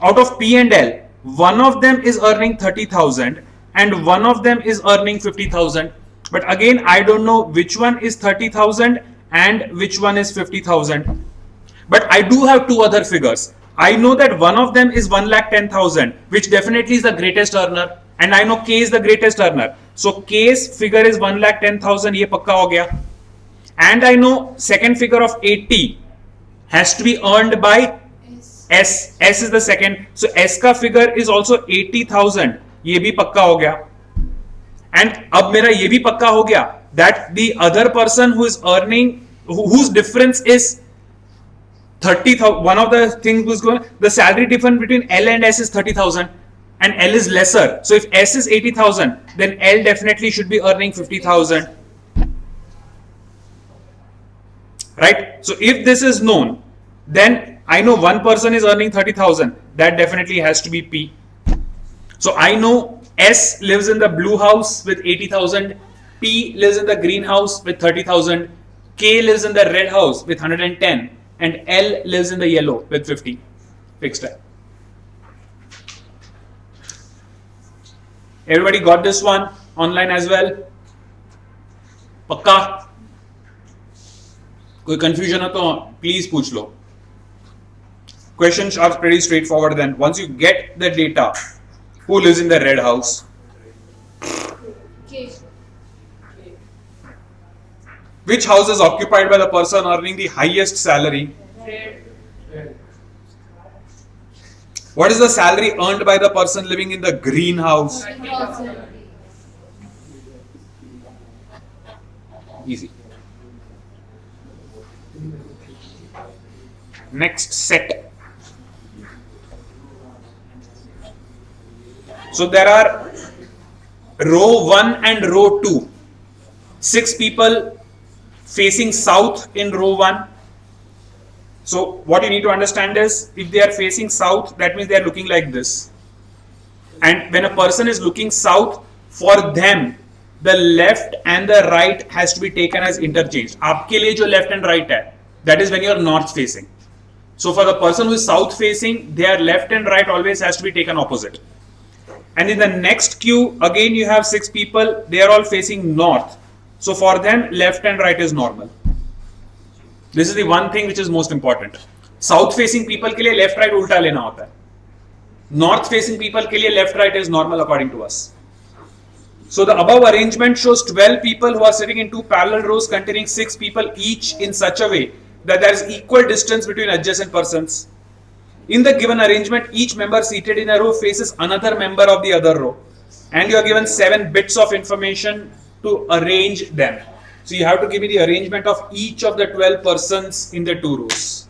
out of P and L, one of them is earning 30,000 and one of them is earning 50,000. But again, I don't know which one is 30,000 and which one is 50,000. But I do have two other figures. I know that one of them is 1,10,000, which definitely is the greatest earner, and I know K is the greatest earner. So K's figure is 1,10,000, ये पक्का हो गया. And I know second figure of 80 has to be earned by S. S is the second. So S का figure is also 80,000. ये भी पक्का हो गया. And अब मेरा ये भी पक्का हो गया that the other person who is earning, whose difference is 30,000. One of the things was going, the salary difference between L and S is 30,000. And L is lesser. So if S is 80,000, then L definitely should be earning 50,000. Right? So if this is known, then I know one person is earning 30,000. That definitely has to be P. So I know S lives in the blue house with 80,000. P lives in the green house with 30,000. K lives in the red house with 110. and L lives in the yellow with 50. Fixed है. Everybody got this one online as well? पक्का? कोई confusion हो तो please पूछ लो. Questions are pretty straightforward then. Once you get the data, who lives in the red house? K. Which house is occupied by the person earning the highest salary? Red. What is the salary earned by the person living in the green house? 30,000. Easy. Next set. So there are row 1 and row 2. 6 people facing south in row 1. So what you need to understand is, if they are facing south, that means they are looking like this. And when a person is looking south, for them, the left and the right has to be taken as interchanged. आपके लिए जो left and right है, that is when you are north facing. So for the person who is south facing, their left and right always has to be taken opposite. And in the next queue, again you have 6 people, they are all facing north. So for them, left and right is normal. This is the one thing which is most important. South facing people के लिए left right उल्टा लेना होता है. North facing people के लिए left right is normal according to us. So the above arrangement shows 12 people who are sitting in 2 parallel rows containing 6 people each in such a way that there is equal distance between adjacent persons. In the given arrangement, each member seated in a row faces another member of the other row, and you are given 7 bits of information to arrange them. So you have to give me the arrangement of each of the 12 persons in the 2 rows.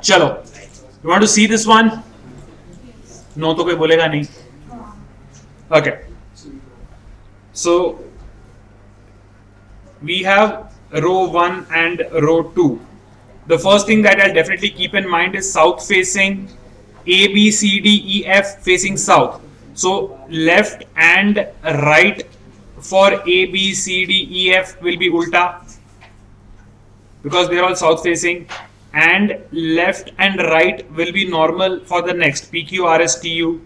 चलो, you want to see this one? No तो कोई बोलेगा नहीं. Okay. So we have row 1 and row 2. The first thing that I'll definitely keep in mind is south facing, A, B, C, D, E, F facing south. So left and right for A, B, C, D, E, F will be ulta because they are all south facing, and left and right will be normal for the next P, Q, R, S, T, U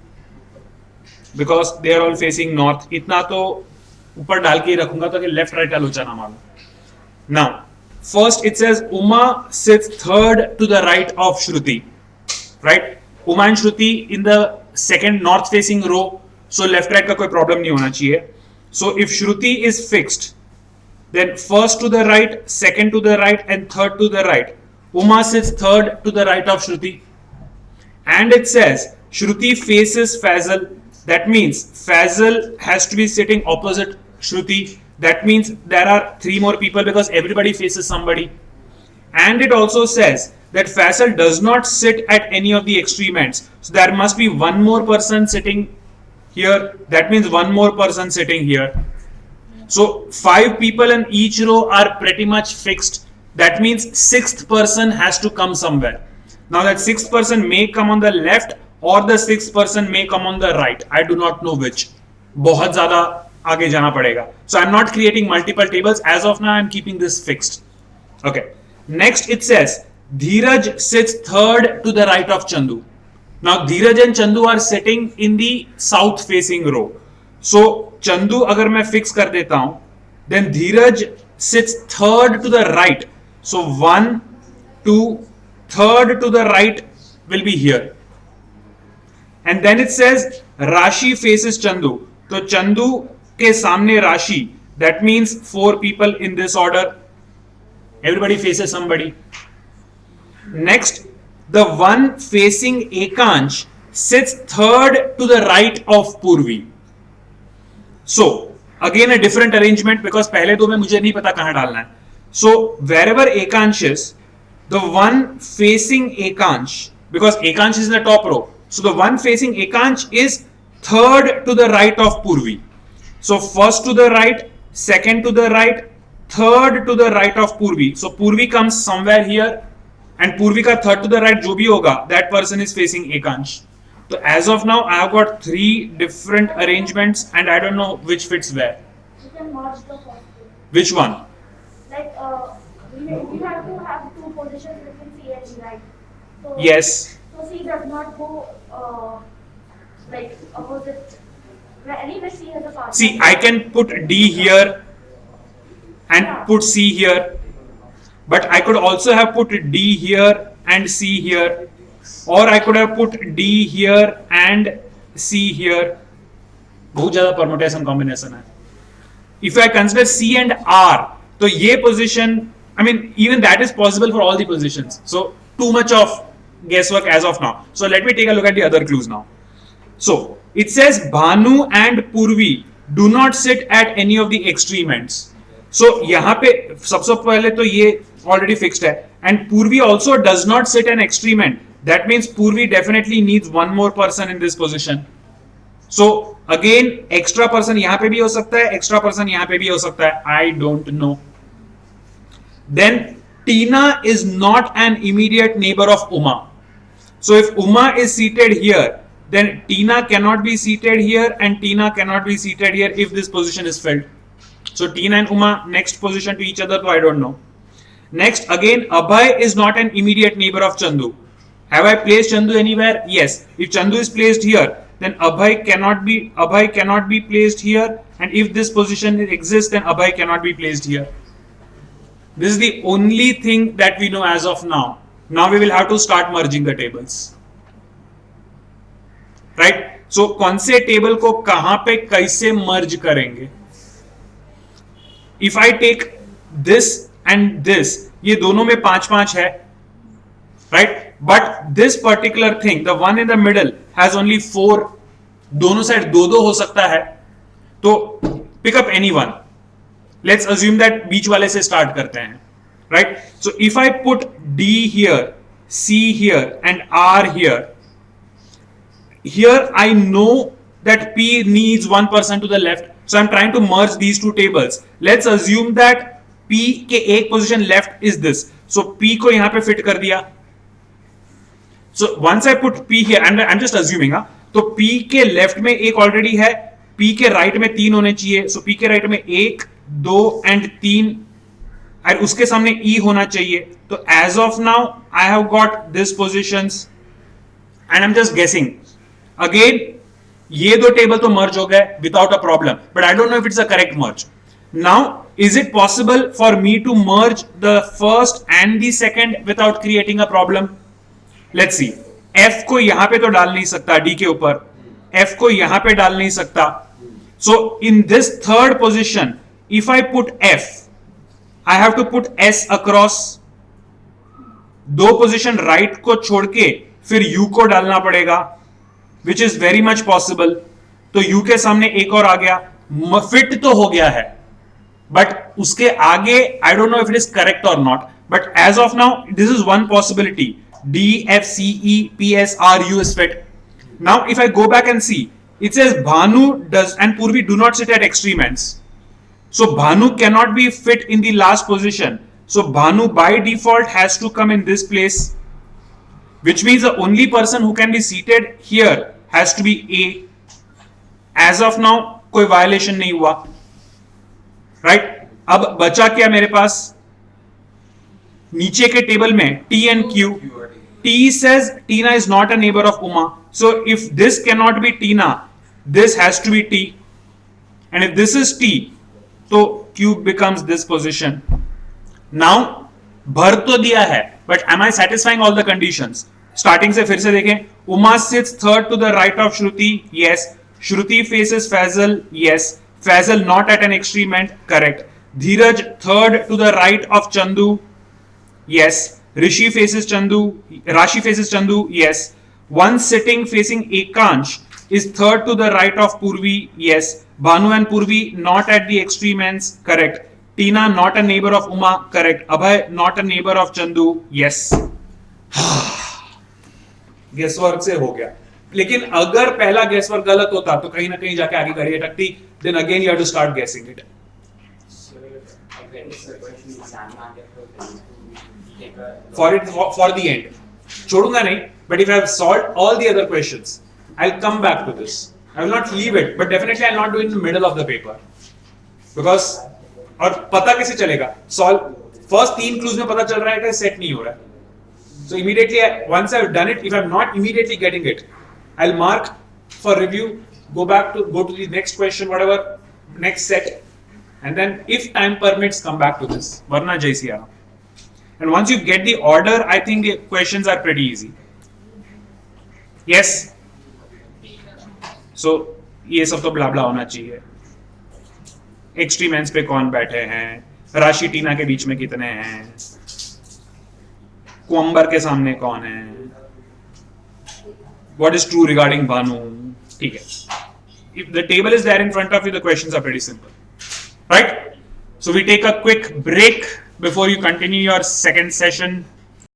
because they are all facing north. इतना तो ऊपर डाल के ही रखूंगा तो कि left right का लोचा ना मारो. Now, first it says Uma sits third to the right of Shruti, right? Uma and Shruti in the second north facing row, so left right का कोई problem नहीं होना चाहिए. So if Shruti is fixed, then first to the right, second to the right, and third to the right. Uma sits third to the right of Shruti. And it says Shruti faces Fazal. That means Fazal has to be sitting opposite Shruti. That means there are 3 more people because everybody faces somebody. And it also says that Fazal does not sit at any of the extreme ends. So there must be 1 more person sitting here. That means 1 more person sitting here. So 5 people in each row are pretty much fixed. That means 6th person has to come somewhere. Now that 6th person may come on the left or the 6th person may come on the right. I do not know which. बहुत ज़्यादा आगे जाना पड़ेगा. So I'm not creating multiple tables. As of now, I'm keeping this fixed. Okay. Next it says Dheeraj sits third to the right of Chandu. Now Dheeraj and Chandu are sitting in the south facing row. सो चंदू अगर मैं fix कर देता हूं, then Dheeraj sits third to the right. So 1 2 third to the right will be here. And then it says Rashi faces Chandu. तो चंदू के सामने Rashi, that means 4 people in this order. Everybody faces somebody. Next, the one facing Ekansh sits third to the right of Purvi. So again a different arrangement because पहले दो में मुझे नहीं पता कहां डालना है. So wherever Ekansh is, the one facing Ekansh, because Ekansh is in the top row, so the one facing Ekansh is third to the right of Purvi. So first to the right, second to the right, third to the right of Purvi. So Purvi comes somewhere here, and Purvi ka third to the right जो भी होगा, that person is facing Ekansh. So as of now, I have got 3 different arrangements, and I don't know which fits where. You can merge the first two. Which one? Like, we have to have two positions between C and D, right? So, Yes. So C does not go like opposite. Anyway, C has a partner. See, I can put D here and put C here, but I could also have put D here and C here, or I could have put D here and C here. बहुत ज्यादा permutation combination है. If I consider C and R, तो ये position, I mean, even that is possible for all the positions. So too much of guesswork as of now. So let me take a look at the other clues now. So it says Bhanu and Purvi do not sit at any of the extreme ends. So यहाँ पे सबसे पहले तो ये already fixed है, and Purvi also does not sit an extreme end. That means Purvi definitely needs one more person in this position. So again, extra person यहाँ पे भी हो सकता है, extra person यहाँ पे भी हो सकता है. I don't know. Then Tina is not an immediate neighbor of Uma. So if Uma is seated here, then Tina cannot be seated here, and Tina cannot be seated here if this position is filled. So Tina and Uma next position to each other, so I don't know. Next, again, Abhay is not an immediate neighbor of Chandu. Have I placed Chandu anywhere? Yes. If Chandu is placed here, then Abhay cannot be placed here, and if this position exists, then Abhay cannot be placed here. This is the only thing that we know as of now. Now we will have to start merging the tables. Right? So कौन से table को कहां पे कैसे मर्ज करेंगे? If I take this and this, ये दोनों में 5-5 है, right? But this particular thing, the one in the middle, has only 4. दोनों साइड 2-2 हो सकता है, तो pick up any one. Let's assume that बीच वाले से start करते हैं, right? So if I put D here, C here, and R here, I know that P needs one person to the left. So I'm trying to merge these two tables. Let's assume that P के एक position left is this. So P को यहाँ पे fit कर दिया. So once I put P here, and I'm just assuming, तो P के left में एक already है, P के right में 3 होने चाहिए. So P के right में 1, 2 and 3, और उसके सामने E होना चाहिए. तो as of now, I have got these positions, and I'm just guessing. Again, ये दो टेबल तो मर्ज हो गए without a problem, but I don't know if it's a correct merge. Now is it possible for me to merge the first and the second without creating a problem? Let's see. F को यहां पे तो डाल नहीं सकता D के ऊपर, F को यहां पे डाल नहीं सकता. So in this third position, if I पुट F, आई हैव टू पुट S अक्रॉस. दो पोजिशन राइट को छोड़ के फिर U को डालना पड़ेगा, which is very much possible. तो U के सामने एक और आ गया, फिट तो हो गया है, बट उसके आगे I don't know if it is correct or not, but as of now this is one possibility. D, F, C, E, P, S, R, U is fit. Now if I go back and see, it says Bhanu does and Purvi do not sit at extreme ends. So Bhanu cannot be fit in the last position. So Bhanu by default has to come in this place, which means the only person who can be seated here has to be A. As of now, कोई violation नहीं हुआ, right? अब बचा क्या मेरे पास? नीचे के table में T and Q. T says Tina is not a neighbor of Uma. So if this cannot be Tina, this has to be T. and if this is T, तो cube becomes this position. Now भर तो दिया है, but am I satisfying all the conditions? Starting से फिर से देखें, Uma sits third to the right of Shruti, yes. Shruti faces Faisal, yes. Faisal not at an extreme end, correct. Dheeraj third to the right of Chandu, yes. Rashi faces Chandu, yes. One sitting facing Ekansh is third to the right of Purvi, yes. Bhanu and Purvi not at the extreme ends, correct. Tina not a neighbor of Uma, correct. Abhay not a neighbor of Chandu, yes. Guesswork से हो गया, लेकिन अगर पहला guess work गलत होता तो कहीं ना कहीं जाके आगे गाड़ी अटकती, then again you have to start guessing it. For the end, छोड़ूंगा नहीं, but if I have solved all the other questions, I'll come back to this. I will not leave it, but definitely I'll not do it in the middle of the paper, because और पता कैसे चलेगा? Solve first 3 clues में पता चल रहा है कि सेट नहीं हो रहा है. So immediately, once I've done it, if I'm not immediately getting it, I'll mark for review, go to the next question, whatever, next set, and then if time permits, come back to this. Varna jai Siya Ram. And once you get the order, I think the questions are pretty easy. Yes? So, ये सब तो ब्ला ब्ला होना चाहिए. Extreme ends पे कौन बैठे हैं, राशि टीना के बीच में कितने हैं, कुंबर के सामने कौन है, what is true regarding Bhanu, ठीक है. If the table is there in front of you, the questions are pretty simple, right? So we take a quick break before you continue your second session.